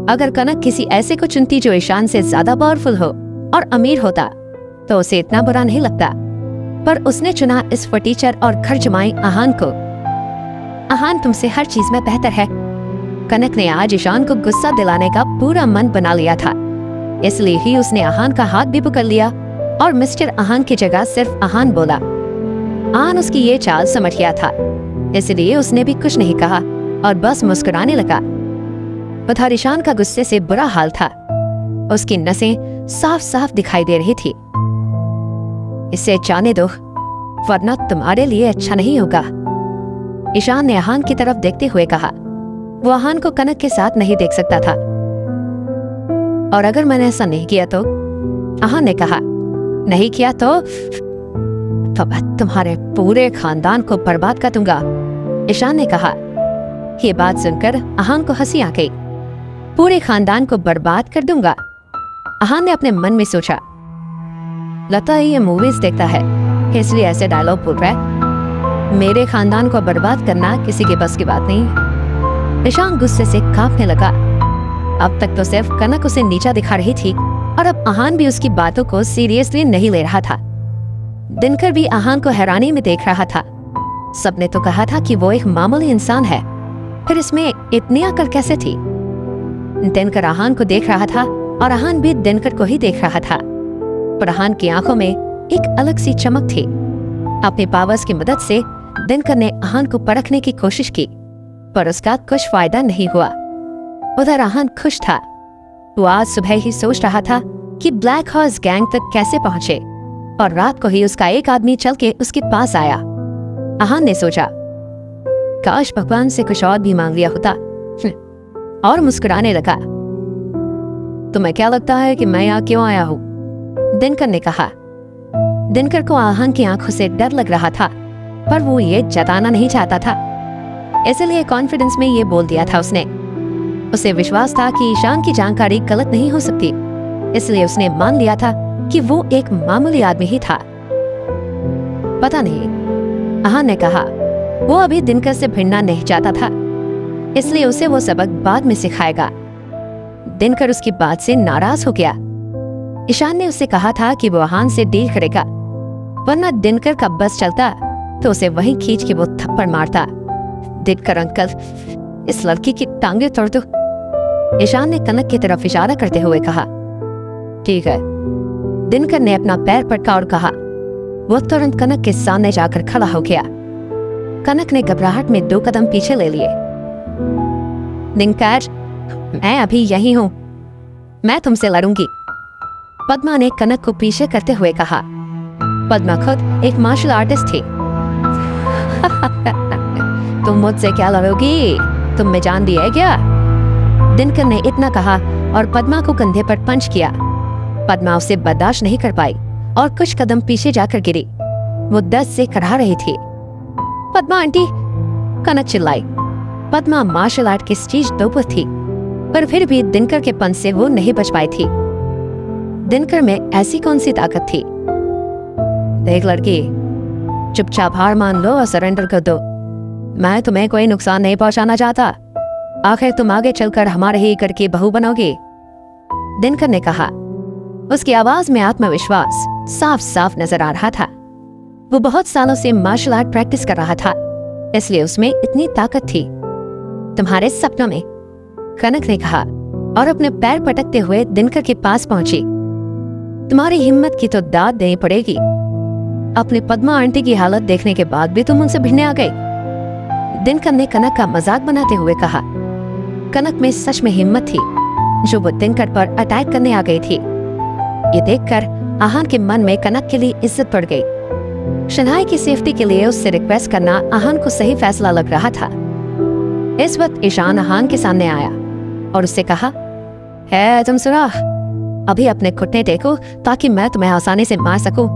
अगर कनक किसी ऐसे को चुनती जो ईशान से ज्यादा पावरफुल हो और अमीर होता तो उसे इतना बुरा नहीं लगता, पर उसने चुना इस फटीचर और घर जमाई आहान को। आहान तुमसे हर चीज में बेहतर है। कनक ने आज ईशान को गुस्सा दिलाने का पूरा मन बना लिया था, इसलिए ही उसने आहान का हाथ भी पकड़ लिया और मिस्टर आहान की जगह सिर्फ आहान बोला। आहान उसकी ये चाल समझ गया था, इसलिए उसने भी कुछ नहीं कहा और बस मुस्कुराने लगा। उधर ईशान का गुस्से से बुरा हाल था। उसकी नसें साफ साफ दिखाई दे रही थी। इसे जाने दो, वरना तुम्हारे लिए अच्छा नहीं होगा, ईशान ने आहान की तरफ देखते हुए कहा। वो आहान को कनक के साथ नहीं देख सकता था। और अगर मैंने ऐसा नहीं किया तो? आहान ने कहा। नहीं किया तो मैं तुम्हारे पूरे खानदान को बर्बाद कर दूंगा, ईशान ने कहा। ये बात सुनकर आहान को हंसी आ गई। पूरे खानदान को बर्बाद कर दूंगा? आहान ने अपने मन में सोचा, लगता है ये मूवीज देखता है इसलिए ऐसे डायलॉग बोल रहा है। मेरे खानदान को बर्बाद करना किसी के बस की बात नहीं। ईशान गुस्से से कांपने लगा। अब तक तो सिर्फ कनक उसे नीचा दिखा रही थी और अब आहान भी उसकी बातों को सीरियसली नहीं ले रहा था। दिनकर भी आहान को हैरानी में देख रहा था। सबने तो कहा था कि वो एक मामूली इंसान है, फिर इसमें इतनी अकल कैसे थी? दिनकर आहान को देख रहा था और आहान भी दिनकर को ही देख रहा था, पर आहान की आंखों में एक अलग सी चमक थी। अपने पावर्स की मदद से दिनकर ने आहान को परखने की कोशिश की, पर उसका कुछ फायदा नहीं हुआ। उधर आहान खुश था। वो आज सुबह ही सोच रहा था कि ब्लैक हॉर्स गैंग तक कैसे पहुंचे, और रात को ही उसका एक आदमी चल के उसके पास आया। आहान ने सोचा, काश भगवान से कुछ और भी मांग लिया होता, और मुस्कुराने लगा। तुम्हें क्या लगता है कि मैं यहाँ क्यों आया हूँ? दिनकर ने कहा। दिनकर को आहान की आंखों से डर लग रहा था, पर वो ये जताना नहीं चाहता था, इसलिए कॉन्फिडेंस में ये बोल दिया था उसने। उसे विश्वास था कि ईशान की जानकारी गलत नहीं हो सकती, इसलिए उसने मान लिया था कि वो एक मामूली आदमी ही था। पता नहीं, आहान ने कहा। वो अभी दिनकर से भिड़ना नहीं चाहता था, इसलिए उसे वो सबक बाद में सिखाएगा। दिनकर उसकी बात से नाराज हो गया। ईशान ने उससे कहा था कि वो आहान से डील करेगा, वरना दिनकर का बस चलता तो उसे वहीं खींच के वो थप्पड़ मारता। दिनकर अंकल, इस लड़की की टांगे तोड़ दो, ईशान ने कनक की तरफ इशारा करते हुए कहा। ठीक है, दिनकर ने अपना पैर पटका और कहा। वो तुरंत कनक के सामने जाकर खड़ा हो गया। कनक ने घबराहट में 2 कदम पीछे ले लिए। दिनकर, मैं अभी यही हूँ, मैं तुमसे लड़ूंगी, पद्मा ने कनक को पीछे करते हुए कहा। पद्मा खुद एक मार्शल आर्टिस्ट थी। तुम मुझसे क्या लड़ोगी? तुम में जान दी है क्या? दिनकर ने इतना कहा और पद्मा को कंधे पर पंच किया। पद्मा उसे बर्दाश्त नहीं कर पाई और कुछ कदम पीछे जाकर गिरी। वो दर्द से कराह रही थी। पद्मा आंटी, कनक चिल्लाई। पद्मा मार्शल आर्ट की स्टेज तोप थी। पर फिर भी दिनकर के पंच से वो नहीं बच पाई थी। दिनकर में ऐसी कौन सी ताकत थी? देख लड़की, चुपचाप हार मान लो और सरेंडर कर दो। मैं तुम्हें कोई नुकसान नहीं पहुंचाना चाहता। आखिर तुम आगे चलकर हमारे ही करके बहू बनोगी, दिनकर ने कहा। उसकी आवाज में आत्मविश्वास साफ साफ नजर आ रहा था। वो बहुत सालों से मार्शल आर्ट प्रैक्टिस कर रहा था, इसलिए उसमें इतनी ताकत थी। तुम्हारे सपनों में, कनक ने कहा और अपने पैर पटकते हुए दिनकर के पास पहुंची। तुम्हारी हिम्मत की तो दाद देनी पड़ेगी। अपने पद्मा आंटी की हालत देखने के बाद भी तुम उनसे भिड़ने आ गई, दिनकर ने कनक का मजाक बनाते हुए कहा। कनक में सच में हिम्मत थी जो वो दिनकर पर अटैक करने आ गई थी। ये देखकर आहान के मन में कनक के लिए इज्जत बढ़ गई। शनाई की सेफ्टी के लिए उससे रिक्वेस्ट करना आहान को सही फैसला लग रहा था। इस वक्त ईशान आहान के सामने आया और उससे कहा, है तुम सुना? अभी अपने घुटने टेको ताकि मैं तुम्हें आसानी से मार सकूं।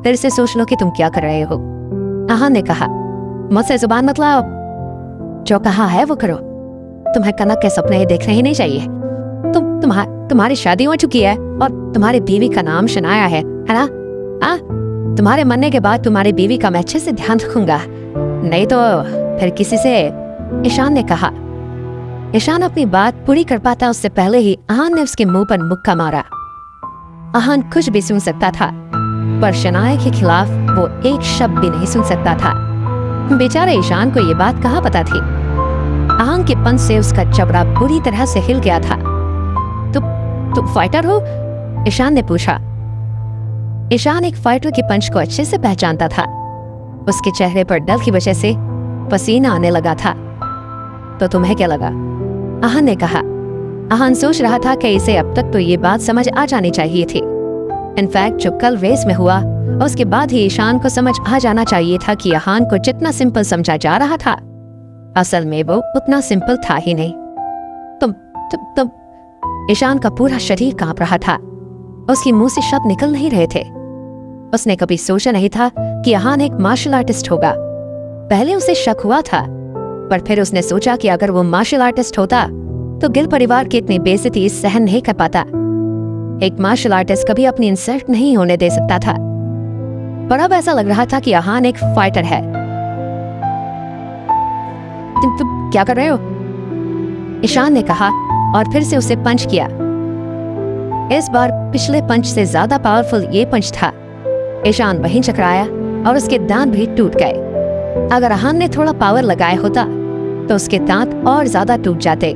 फिर से सोच लो कि तुम क्या कर रहे हो। आहान ने कहा, मुझसे जुबान मत लाओ, जो कहा है वो करो। तुम्हें कनक के सपने देखने ही नहीं चाहिए। तुम्हारी शादी हो चुकी है और तुम्हारी बीवी का नाम शनाया है ना? तुम्हारे मरने के बाद तुम्हारी बीवी का मैं अच्छे से ध्यान रखूंगा, नहीं तो फिर किसी से, ईशान ने कहा। ईशान अपनी बात पूरी कर पाता उससे पहले ही आहान ने उसके मुंह पर मुक्का मारा। आहान कुछ भी सुन सकता था, पर शनाया के खिलाफ वो एक शब्द भी नहीं सुन सकता था। बेचारे ईशान को ये बात कहाँ पता थी। आहान के पंच से उसका जबड़ा बुरी तरह से हिल गया था। तुम फाइटर हो? ईशान ने पूछा। ईशान एक फाइटर के पंच को अच्छे से पहचानता था। उसके चेहरे पर डर की वजह से पसीना आने लगा था। तो तुम्हें क्या लगा? आहान ने कहा। आहान सोच रहा था कि इसे अब तक तो ये बात समझ आ जानी चाहिए थी। इनफैक्ट जो कल रेस में हुआ उसके बाद ही ईशान को समझ आ जाना चाहिए था कि आहान को जितना सिंपल समझा जा रहा था, असल में वो उतना सिंपल था ही नहीं। तुम ईशान का पूरा शरीर कांप रहा था। उसके मुंह से शब्द निकल नहीं रहे थे। उसने कभी सोचा नहीं था कि आहान एक मार्शल आर्टिस्ट होगा। पहले उसे शक हुआ था, पर फिर उसने सोचा कि अगर वो मार्शल आर्टिस्ट होता तो गिल परिवार की इतनी बेइज्जती सहन नहीं कर पाता। एक मार्शल आर्टिस्ट कभी अपनी इंसल्ट नहीं होने दे सकता था, पर अब ऐसा लग रहा था कि आहान एक फाइटर है। तुम क्या कर रहे हो? ईशान ने कहा और फिर से उसे पंच किया। इस बार पिछले पंच से ज्यादा पावरफुल ये पंच था। ईशान वहीं चकराया और उसके दांत भी टूट गए। अगर आहान ने थोड़ा पावर लगाया होता तो उसके दांत और ज्यादा टूट जाते।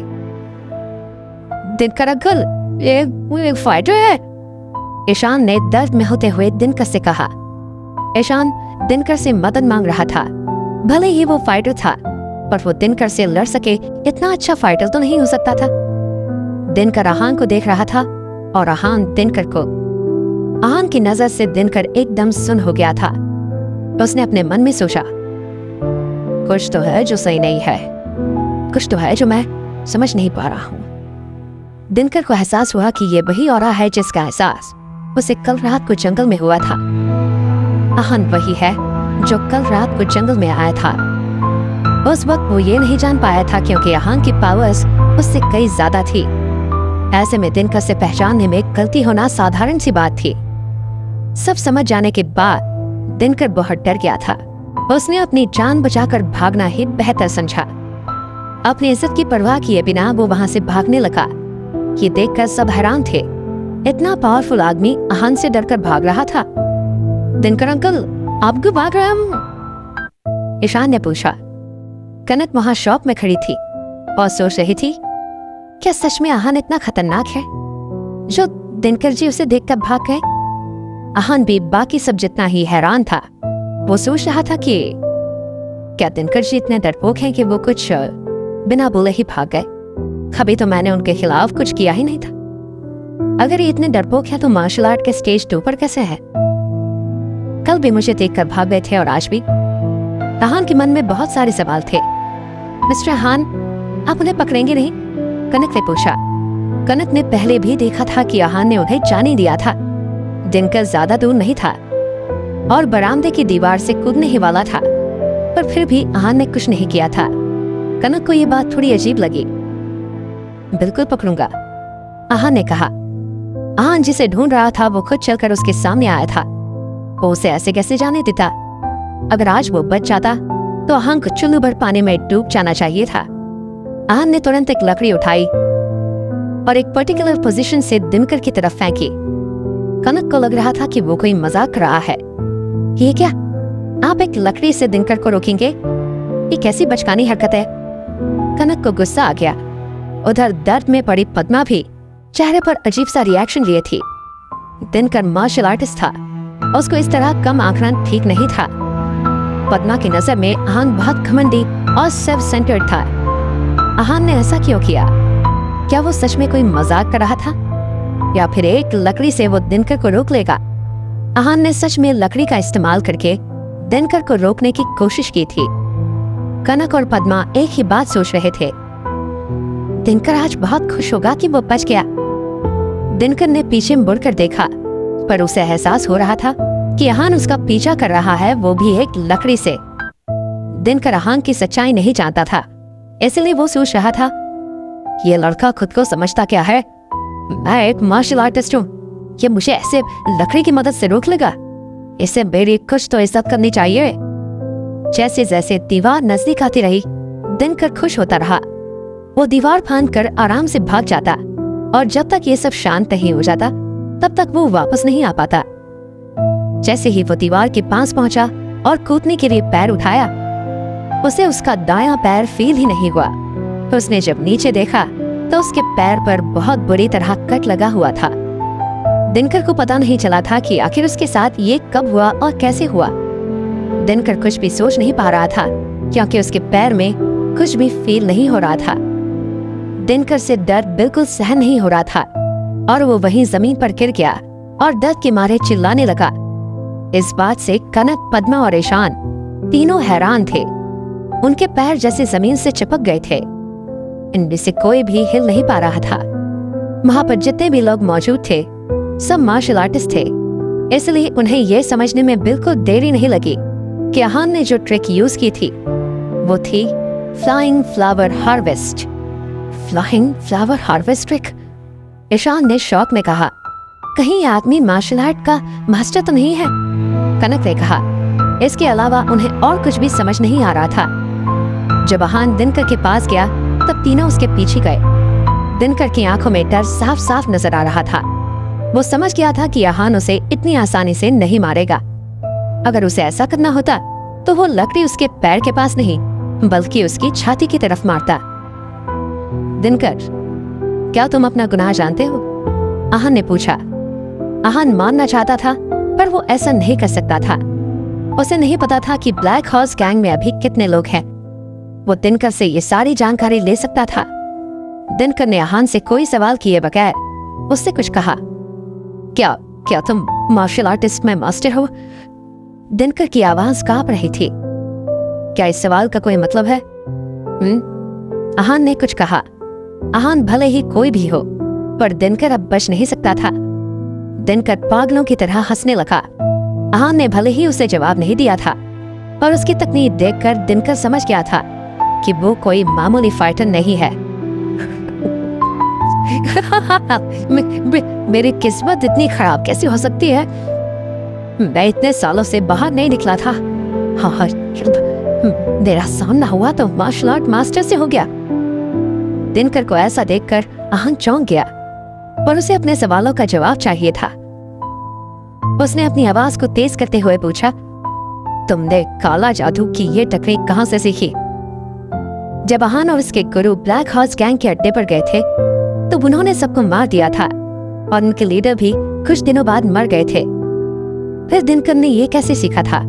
दिनकर अंकल, ये फाइटर है, ईशान ने दर्द में होते हुए दिनकर से कहा। ईशान दिनकर से मदद मांग रहा था। भले ही वो फाइटर था, पर वो दिनकर से लड़ सके इतना अच्छा फाइटर तो नहीं हो सकता था। दिनकर आहान को देख रहा था और आहान दिनकर को। आहान की नजर से दिनकर एकदम सुन्न हो गया था। उसने अपने मन में सोचा, कुछ तो है जो सही नहीं है, कुछ तो है जो मैं समझ नहीं पा रहा हूँ। दिनकर को एहसास हुआ कि ये वही औरा है जिसका एहसास उसे कल रात को जंगल में हुआ था। आहान वही है जो कल रात को जंगल में आया था। उस वक्त वो ये नहीं जान पाया था क्योंकि आहान की पावर्स उससे कई ज्यादा थी। ऐसे में दिनकर से पहचानने में गलती होना साधारण सी बात थी। सब समझ जाने के बाद दिनकर बहुत डर गया था। उसने अपनी जान बचाकर भागना ही बेहतर समझा। अपनी इज्जत की परवाह किए बिना वो वहां से भागने लगा। ये देखकर सब हैरान थे। इतना पावरफुल आदमी आहान से डरकर भाग रहा था। दिनकर अंकल, आप क्यों भाग रहे हैं? ईशान ने पूछा। कनक वहां शॉप में खड़ी थी और सोच रही थी, क्या सच में आहान इतना खतरनाक है जो दिनकर जी उसे देखकर भाग गए? आहान भी बाकी सब जितना ही हैरान था। वो सोच रहा था कि क्या दिनकर जी इतने डरपोक हैं कि वो कुछ बिना बोले ही भाग गए। कभी तो मैंने उनके खिलाफ कुछ किया ही नहीं था। अगर ये इतने डरपोक है तो मार्शल आर्ट के स्टेज 2 पर कैसे है? कल भी मुझे देखकर भाग गए थे और आज भी। आहान के मन में बहुत सारे सवाल थे। मिस्टर आहान, आप उन्हें पकड़ेंगे नहीं? कनक ने पूछा। कनक ने पहले भी देखा था कि आहान ने उन्हें जाने दिया था। दिनकर ज्यादा दूर नहीं था और बरामदे की दीवार से कूदने ही वाला था, पर फिर भी आहान ने कुछ नहीं किया था। कनक को ये बात थोड़ी अजीब लगी। बिल्कुल पकड़ूंगा, आहान ने कहा। आहान जिसे ढूंढ रहा था वो खुद चलकर उसके सामने आया था। वो उसे ऐसे कैसे जाने देता? अगर आज वो बच जाता तो आहान को चुल्लू भर पानी में डूब जाना चाहिए था। आहान ने तुरंत एक लकड़ी उठाई और एक पर्टिकुलर पोजीशन से दिनकर की तरफ फेंकी। कनक को लग रहा था कि वो कोई मजाक कर रहा है। ये क्या, आप एक लकड़ी से दिनकर को रोकेंगे? ये कैसी बचकानी हरकत है? कनक को गुस्सा आ गया। उधर दर्द में पड़ी पद्मा भी चेहरे पर अजीब सा रिएक्शन लिए थी। दिनकर मार्शल आर्टिस्ट था, उसको इस तरह कम आंकना ठीक नहीं था। पद्मा की नजर में आहान बहुत घमंडी और सेल्फ सेंटर्ड था। आहान ने ऐसा क्यों किया? क्या वो सच में कोई मजाक कर रहा था, या फिर एक लकड़ी से वो दिनकर को रोक लेगा? आहान ने सच में लकड़ी का इस्तेमाल करके दिनकर को रोकने की कोशिश की थी। कनक और पद्मा एक ही बात सोच रहे थे। दिनकर आज बहुत खुश होगा कि वो बच गया। दिनकर ने पीछे मुड़कर देखा, पर उसे एहसास हो रहा था कि आहान उसका पीछा कर रहा है, वो भी एक लकड़ी से। दिनकर आहान की सच्चाई नहीं जानता था, इसलिए वो सोच रहा था, ये लड़का खुद को समझता क्या है? मैं एक मार्शल आर्टिस्ट हूँ, ये मुझे ऐसे लकड़ी की मदद से रोक लेगा? इसे मेरी कुछ तो इज्जत करनी चाहिए। जैसे जैसे दीवार नजदीक आती रही, दिनकर खुश होता रहा। वो दीवार फांद कर आराम से भाग जाता, और जब तक ये सब शांत नहीं हो जाता तब तक वो वापस नहीं आ पाता। जैसे ही वो दीवार के पास पहुंचा और कूदने के लिए पैर उठाया, उसे उसका दायां पैर फील ही नहीं हुआ। उसने जब नीचे देखा तो उसके पैर पर बहुत बुरी तरह कट लगा हुआ था। दिनकर को पता नहीं चला था कि आखिर उसके साथ ये कब हुआ और कैसे हुआ। दिनकर कुछ भी सोच नहीं पा रहा था, क्योंकि उसके पैर में कुछ भी फील नहीं हो रहा था। दिनकर से दर्द बिल्कुल सहन नहीं हो रहा था, और वो वहीं जमीन पर गिर गया और दर्द के मारे चिल्लाने लगा। इस बात से कनक, पद्मा और ईशान तीनों हैरान थे। उनके पैर जैसे जमीन से चिपक गए थे। इनमें से कोई भी हिल नहीं पा रहा था। वहां पर जितने भी लोग मौजूद थे सब मार्शल आर्टिस्ट थे, इसलिए उन्हें यह समझने में बिल्कुल देरी नहीं लगी कि आहान ने जो ट्रिक यूज की थी वो थी flying flower harvest. Flying flower harvest trick? Ishaan ने शौक में कहा, कहीं ये आदमी मार्शल आर्ट का मास्टर तो नहीं है? कनक ने कहा। इसके अलावा उन्हें और कुछ भी समझ नहीं आ रहा था। जब आहान दिनकर के पास गया तब तीनों उसके पीछे गए। दिनकर की आंखों में डर साफ साफ नजर आ रहा था। वो समझ गया था कि आहान उसे इतनी आसानी से नहीं मारेगा। अगर उसे ऐसा करना होता तो वो लकड़ी उसके पैर के पास नहीं बल्कि उसकी छाती की तरफ मारता। दिनकर, क्या तुम अपना गुनाह जानते हो? आहान ने पूछा। आहान मानना चाहता था, पर वो ऐसा नहीं कर सकता था। उसे नहीं पता था कि ब्लैक हॉर्स गैंग में अभी कितने लोग हैं। वो दिनकर से ये सारी जानकारी ले सकता था। दिनकर ने आहान से कोई सवाल किए बगैर उससे कुछ कहा। क्या तुम मार्शल आर्टिस्ट में मास्टर हो? दिनकर की आवाज कांप रही थी। क्या इस सवाल का कोई मतलब है? आहान ने कुछ कहा। आहान भले ही कोई भी हो, पर दिनकर अब बच नहीं सकता था। दिनकर पागलों की तरह हंसने लगा। आहान ने भले ही उसे जवाब नहीं दिया था, पर उसकी तकनीक देखकर दिनकर समझ गया था कि वो कोई मामूली फाइटर नहीं है। मेरी किस्मत इतनी खराब कैसे हो सकती है? मैं इतने सालों से बाहर नहीं निकला था। हाँ, मेरा सामना हुआ तो मार्शल आर्ट मास्टर से हो गया। दिनकर को ऐसा देखकर आहान चौंक गया, पर उसे अपने सवालों का जवाब चाहिए था। उसने अपनी आवाज को तेज करते हुए पूछा, तुमने काला जादू की ये टेक्निक कहां से सीखी? जब आहान और उसके गुरु ब्लैक हॉर्स गैंग के अड्डे पर गए थे तो उन्होंने सबको मार दिया था, और उनके लीडर भी कुछ दिनों बाद मर गए थे। फिर दिनकर ने ये कैसे सीखा था?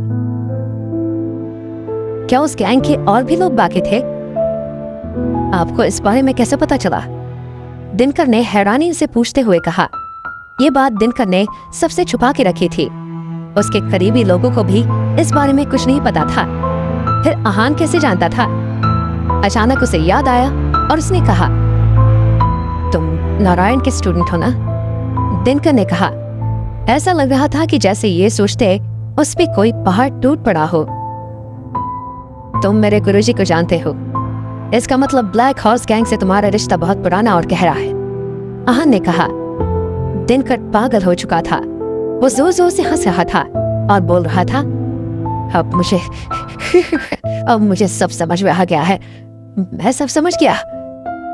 क्या उस गैंग के और भी लोग बाकी थे? आपको इस बारे में कैसे पता चला? दिनकर ने हैरानी से पूछते हुए कहा। ये बात दिनकर ने सबसे छुपा के रखी थी। उसके करीबी लोगों को भी इस बारे में कुछ नहीं पता था। फिर आहान कैसे जानता था? अचानक उसे याद आया और उसने कहा, तुम नारायण के स्टूडेंट हो ना? दिनकर ने कहा। ऐसा लग रहा था कि जैसे ये सोचते उस पे कोई पहाड़ टूट पड़ा हो। तुम मेरे गुरुजी को जानते हो? इसका मतलब ब्लैक हॉर्स गैंग से तुम्हारा रिश्ता बहुत पुराना और गहरा है। आहान ने कहा। दिनकर पागल हो चुका था। वो जोर जोर से हंस रहा था और बोल रहा था, अब मुझे सब समझ में आ गया है। मैं सब समझ गया।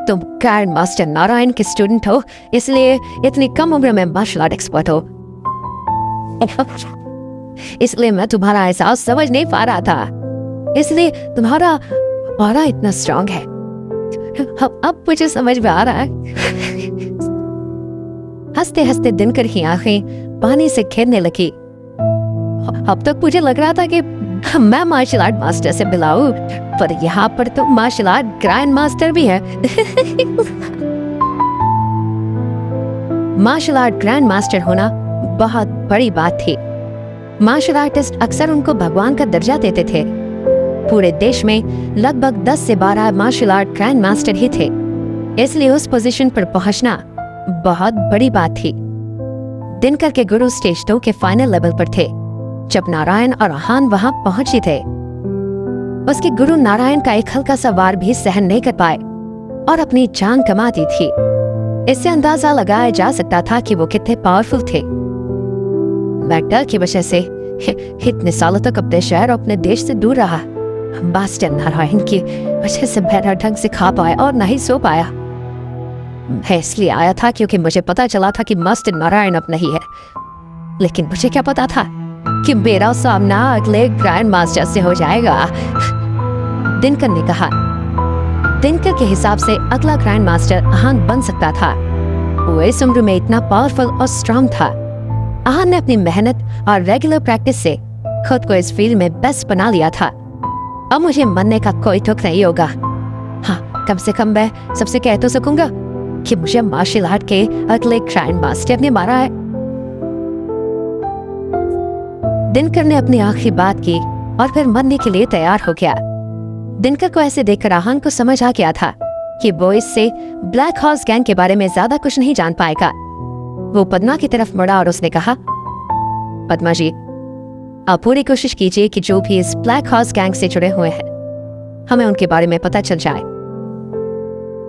तुम ग्रैंड मास्टर नारायण के स्टूडेंट हो, इसलिए इतनी कम उम्र में मार्शल आर्ट एक्सपर्ट हो। इसलिए मैं तुम्हारा एहसास समझ नहीं पा रहा था, इसलिए तुम्हारा ऑरा इतना स्ट्रांग है। अब मुझे समझ में आ रहा है। हंसते हंसते दिनकर की आंखें पानी से घेरने लगी। अब तक मुझे लग रहा था कि मैं मार्शल आर्ट मास्टर से मिलाऊं, पर यहाँ पर तो मार्शल आर्ट ग्रैंड मास्टर भी है। मार्शल आर्ट ग्रैंड मास्टर होना बहुत बड़ी बात थी। मार्शल आर्टिस्ट अक्सर उनको भगवान का दर्जा देते थे। पूरे देश में लगभग 10 से 12 मार्शल आर्ट ग्रैंड मास्टर ही थे, इसलिए उस पोजीशन पर पहुंचना बहुत बड़ी बात थी। दिनकर के गुरु स्टेज 2 के फाइनल लेवल पर थे जब नारायण और आहान वहां पहुंचे थे। उसके गुरु नारायण का एक हल्का सा वार भी सहन नहीं कर पाए और अपनी जान गंवा दी थी। इससे अंदाजा लगाया जा सकता था कि वो कितने पावरफुल थे। मैं डर की वजह से इतने सालों तक अपने शहर और अपने देश से दूर रहा। मास्टर नारायण की वजह से मैं ढंग से खा पाया और नहीं सो पाया। मैं इसलिए आया था क्योंकि मुझे पता चला था कि मास्टर नारायण अब नहीं है, लेकिन मुझे क्या पता था कि मेरा सामना अगले ग्रैंड मास्टर से हो जाएगा। दिनकर ने कहा। दिनकर के हिसाब से अगला ग्रैंड मास्टर आहान बन सकता था। वो इस उम्र में इतना पावरफुल और स्ट्रांग था। आहान ने अपनी मेहनत और रेगुलर प्रैक्टिस से खुद को इस फील्ड में बेस्ट बना लिया था। अब मुझे मरने का कोई दुख नहीं होगा। हाँ, कम से कम मैं सबसे कह तो सकूंगा कि मुझे मार्शल आर्ट के अगले ग्रैंड मास्टर ने मारा है। दिनकर ने अपनी आखिरी बात की और फिर मरने के लिए तैयार हो गया। दिनकर को ऐसे देखकर आहान को समझ आ गया था कि वो इससे ब्लैक हॉर्स गैंग के बारे में ज्यादा कुछ नहीं जान पाएगा। वो पद्मा की तरफ मुड़ा और उसने कहा, पद्मा जी, आप पूरी कोशिश कीजिए कि जो भी इस ब्लैक हॉर्स गैंग से जुड़े हुए हैं, हमें उनके बारे में पता चल जाए।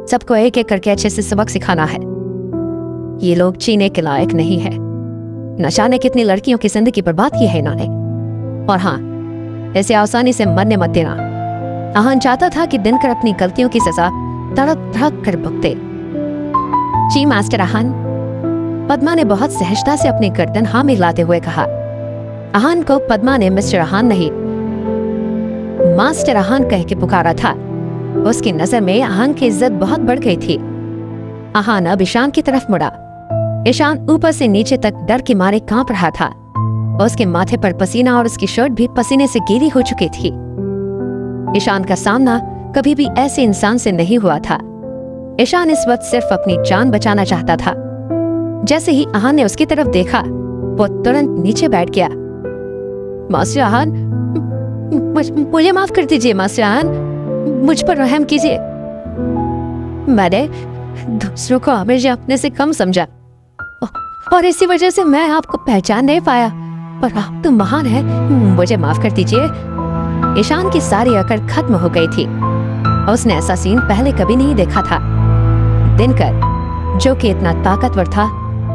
सबको एक एक करके अच्छे से सबक सिखाना है। ये लोग जीने के लायक नहीं है। न जाने कितनी लड़कियों की जिंदगी बर्बाद की है इन्होंने। और हाँ, ऐसे आसानी से मरने मत देना। आहान चाहता था कि दिनकर अपनी गलतियों की सजा तड़प तड़प कर भुगते। जी मास्टर आहान, पद्मा ने बहुत सहजता से अपनी गर्दन हाँ में हिलाते हुए कहा। आहान को पद्मा ने मिस्टर आहान नहीं, मास्टर आहान कह के पुकारा था। उसकी नजर में आहान की इज्जत बहुत बढ़ गई थी। आहान अब ईशान की तरफ मुड़ा। ईशान ऊपर से नीचे तक डर के मारे कांप रहा था। उसके माथे पर पसीना और उसकी शर्ट भी पसीने से गीली हो चुकी थी। ईशान का सामना कभी भी ऐसे इंसान से नहीं हुआ था। ईशान इस वक्त सिर्फ अपनी जान बचाना चाहता था। जैसे ही आहान ने उसकी तरफ देखा, वो तुरंत नीचे बैठ गया। मास्टर आहान, मुझे माफ कर दीजिए मास्टर आहान, मुझ पर रहम कीजिए। मैंने दूसरों को हमेशा अपने से कम समझा और इसी वजह से मैं आपको पहचान नहीं पाया, पर आप तो महान हैं, मुझे माफ कर दीजिए। ईशान की सारी अकड़ खत्म हो गई थी। उसने ऐसा सीन पहले कभी नहीं देखा था। दिनकर, जो कि इतना ताकतवर था,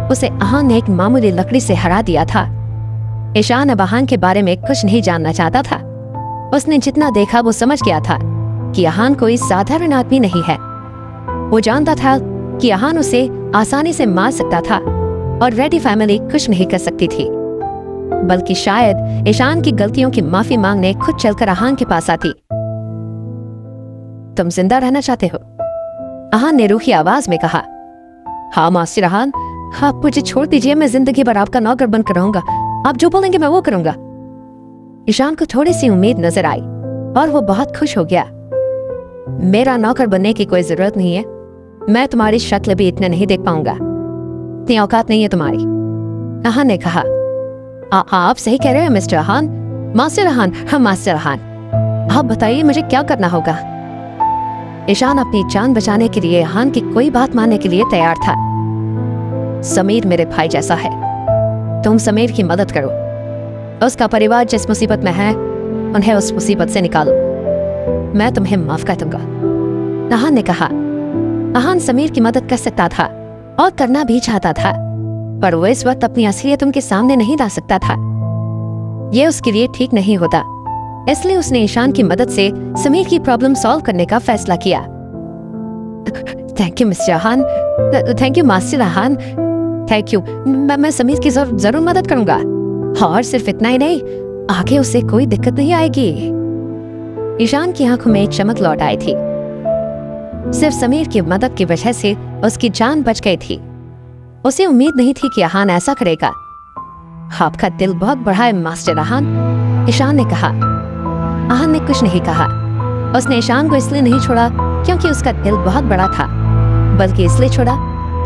उसे आहान ने एक मामूली लकड़ी से हरा दिया था। ईशान अब आहान के बारे में कुछ नहीं जानना चाहता था। उसने जितना देखा वो समझ गया था कि आहान कोई साधारण आदमी नहीं है। वो जानता था कि आहान उसे आसानी से मार सकता था और रेड्डी फैमिली कुछ नहीं कर सकती थी, बल्कि शायद ईशान की गलतियों की माफी मांगने खुद चलकर आहान के पास आती। तुम जिंदा रहना चाहते हो? आहान ने रूखी आवाज में कहा। हाँ मास्टर आहान, आप मुझे छोड़ दीजिए, मैं जिंदगी भर आपका नौकर बनकर रहूंगा। आप जो बोलेंगे मैं वो करूंगा। ईशान को थोड़ी सी उम्मीद नजर आई और वो बहुत खुश हो गया। मेरा नौकर बनने की कोई जरूरत नहीं है। मैं तुम्हारी शक्ल भी इतने नहीं देख पाऊंगा, इतनी औकात नहीं है तुम्हारी, आहान ने कहा। आप सही कह रहे हैं मिस्टर आहान। मास्टर आहान, हाँ मास्टर आहान, आप बताइए मुझे क्या करना होगा। ईशान अपनी जान बचाने के लिए आहान की कोई बात मानने के लिए तैयार था। समीर मेरे भाई जैसा है, तुम समीर की मदद करो। उसका परिवार जिस मुसीबत में है, उन्हें उस मुसीबत से निकालो। मैं तुम्हें माफ कर दूंगा। आहान ने कहा। आहान समीर की मदद कर सकता था और करना भी चाहता था, पर वो इस वक्त अपनी असलियत उनके सामने नहीं ला सकता था। ये उसके लिए ठीक नहीं होता, इसलिए उसने ईशान की मदद से समीर की प्रॉब्लम सॉल्व करने का फैसला किया। Thank you mister Aahan, thank you master Aahan, thank you. मैं समीर की जरूर मदद करूंगा, और सिर्फ इतना ही नहीं, आगे उसे कोई दिक्कत नहीं आएगी। ईशान की आंखों में एक चमक लौट आई थी। सिर्फ समीर की मदद की वजह से उसकी जान बच गई थी। उसे उम्मीद नहीं थी कि आहान ऐसा करेगा। आपका दिल बहुत बड़ा है मास्टर आहान, ईशान ने कहा। आहान ने कुछ नहीं कहा। उसने ईशान को इसलिए नहीं छोड़ा क्योंकि उसका दिल बहुत बड़ा था, बल्कि इसलिए छोड़ा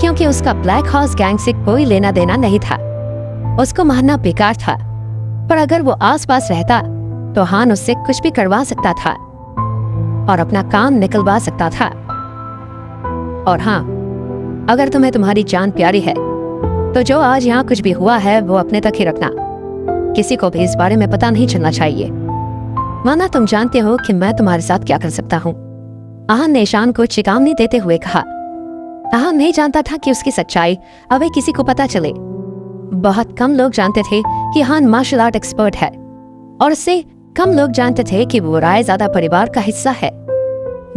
क्योंकि उसका ब्लैक हॉर्स गैंग से कोई लेना देना नहीं था। उसको मारना बेकार था, पर अगर वो आसपास रहता तो आहान उससे कुछ भी करवा सकता था और अपना काम निकलवा सकता था। और हाँ, अगर तुम्हें तुम्हारी जान प्यारी है तो जो आज यहाँ कुछ भी हुआ है वो अपने तक ही रखना। किसी को भी इस बारे में पता नहीं चलना चाहिए, वरना तुम जानते हो कि मैं तुम्हारे साथ क्या कर सकता हूँ। आहान ने ईशान को चेतावनी देते हुए कहा। आहान नहीं जानता था कि उसकी सच्चाई अभी किसी को पता चले। बहुत कम लोग जानते थे कि आहान मार्शल आर्ट एक्सपर्ट है, और उससे कम लोग जानते थे कि वो रायजादा परिवार का हिस्सा है।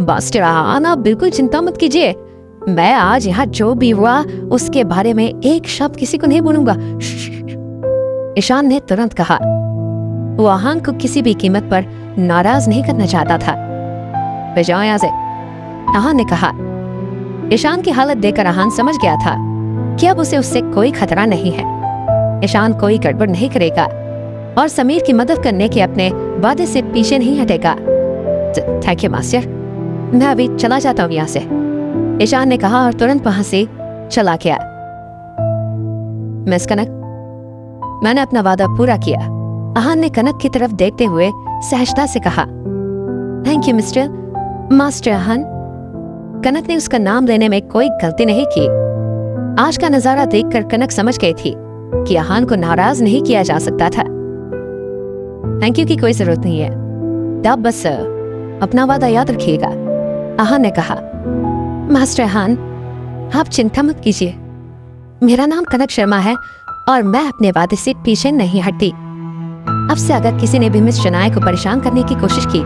मास्टर आहान, आप बिल्कुल चिंता मत कीजिए, मैं आज यहाँ जो भी हुआ उसके बारे में एक शब्द किसी को नहीं बोलूंगा, ईशान ने तुरंत कहा। वो आहान को किसी भी कीमत पर नाराज नहीं करना चाहता था। जाओ यहाँ से, आहान ने कहा। ईशान की हालत देखकर आहान समझ गया था कि अब उसे उससे कोई खतरा नहीं है। ईशान कोई गड़बड़ नहीं करेगा और समीर की मदद करने के अपने वादे से पीछे नहीं हटेगा। थैंक यू मास्टर, मैं अभी चला जाता हूँ यहाँ से, ईशान ने कहा और तुरंत वहां से चला गया। मिस कनक, मैंने अपना वादा पूरा किया, आहान ने कनक की तरफ देखते हुए सहजता से कहा। Thank you master Aahan. Kanak ने उसका नाम लेने में कोई गलती नहीं की। आज का नजारा देखकर कनक समझ गई थी कि आहान को नाराज नहीं किया जा सकता था। थैंक यू की कोई जरूरत नहीं है, आप बस अपना वादा याद रखिएगा, आहान ने कहा। मास्टर आहान, आप चिंता मत कीजिए, मेरा नाम कनक शर्मा है और मैं अपने वादे से पीछे नहीं हटती। अब से अगर किसी ने भी मिस शनाया को परेशान करने की कोशिश की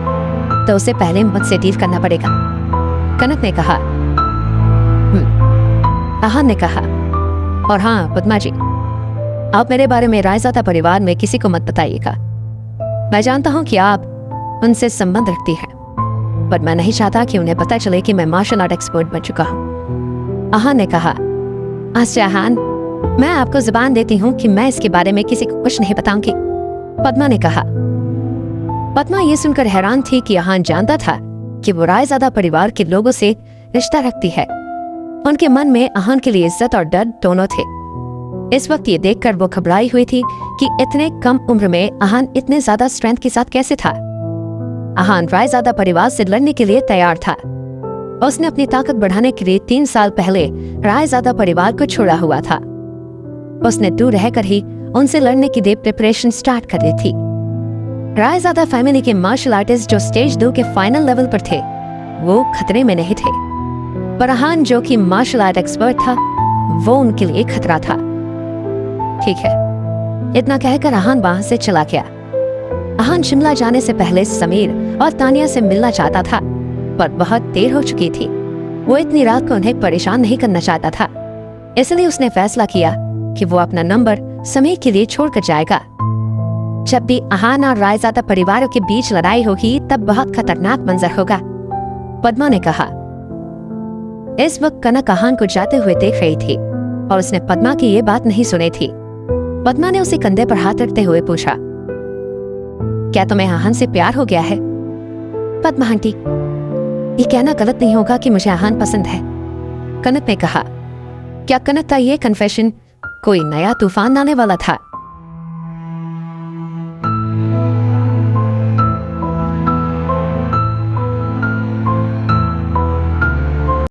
तो उसे पहले मुझसे डील करना पड़ेगा, कनक ने कहा। आहान ने कहा। और हाँ पद्मा जी, आप मेरे बारे में रायजादा परिवार में किसी को मत बताइएगा। मैं जानता हूँ कि आप उनसे संबंध रखती हैं, पर मैं नहीं चाहता कि उन्हें पता चले कि मैं मार्शल आर्ट एक्सपर्ट बन चुका हूँ, आहान ने कहा। मास्टर आहान, मैं आपको जुबान देती हूँ कि मैं इसके बारे में किसी को कुछ नहीं बताऊंगी, पद्मा ने कहा। पद्मा ये सुनकर हैरान थी कि आहान जानता था कि वो रायजादा परिवार के लोगों से रिश्ता रखती है। उनके मन में आहान के लिए इज्जत और डर दोनों थे। इस वक्त ये देखकर वो घबराई हुई थी कि इतने कम उम्र में आहान इतने ज्यादा स्ट्रेंथ के साथ कैसे था। आहान रायजादा परिवार से लड़ने के लिए तैयार था। उसने अपनी ताकत बढ़ाने के लिए 3 साल पहले रायजादा परिवार को छोड़ा हुआ था। उसने दूर रहकर ही उनसे लड़ने के लिए प्रिपरेशन स्टार्ट कर दी थी। रायजादा फैमिली के मार्शल आर्टिस्ट जो स्टेज 2 के फाइनल लेवल पर थे वो खतरे में नहीं थे, पर आहान जो कि मार्शल आर्ट एक्सपर्ट था वो उनके लिए खतरा था। ठीक है, इतना कहकर आहान वहां से चला गया। आहान शिमला जाने से पहले समीर और तानिया से मिलना चाहता था, पर बहुत देर हो चुकी थी। वो इतनी रात को उन्हें परेशान नहीं करना चाहता था, इसलिए उसने फैसला किया कि वो अपना नंबर समीर के लिए छोड़कर जाएगा। जब भी आहान और रायजादा परिवारों के बीच लड़ाई होगी तब बहुत खतरनाक मंजर होगा, पद्मा ने कहा। इस वक्त कनक आहान को जाते हुए देख रही थी और उसने पद्मा की ये बात नहीं सुनी थी। पद्मा ने उसे कंधे पर हाथ रखते हुए पूछा, क्या तुम्हें आहान से प्यार हो गया है? पद्मा आंटी, ये कहना गलत नहीं होगा कि मुझे आहान पसंद है, कनक ने कहा। क्या कनक का ये कन्फेशन कोई नया तूफान आने वाला था?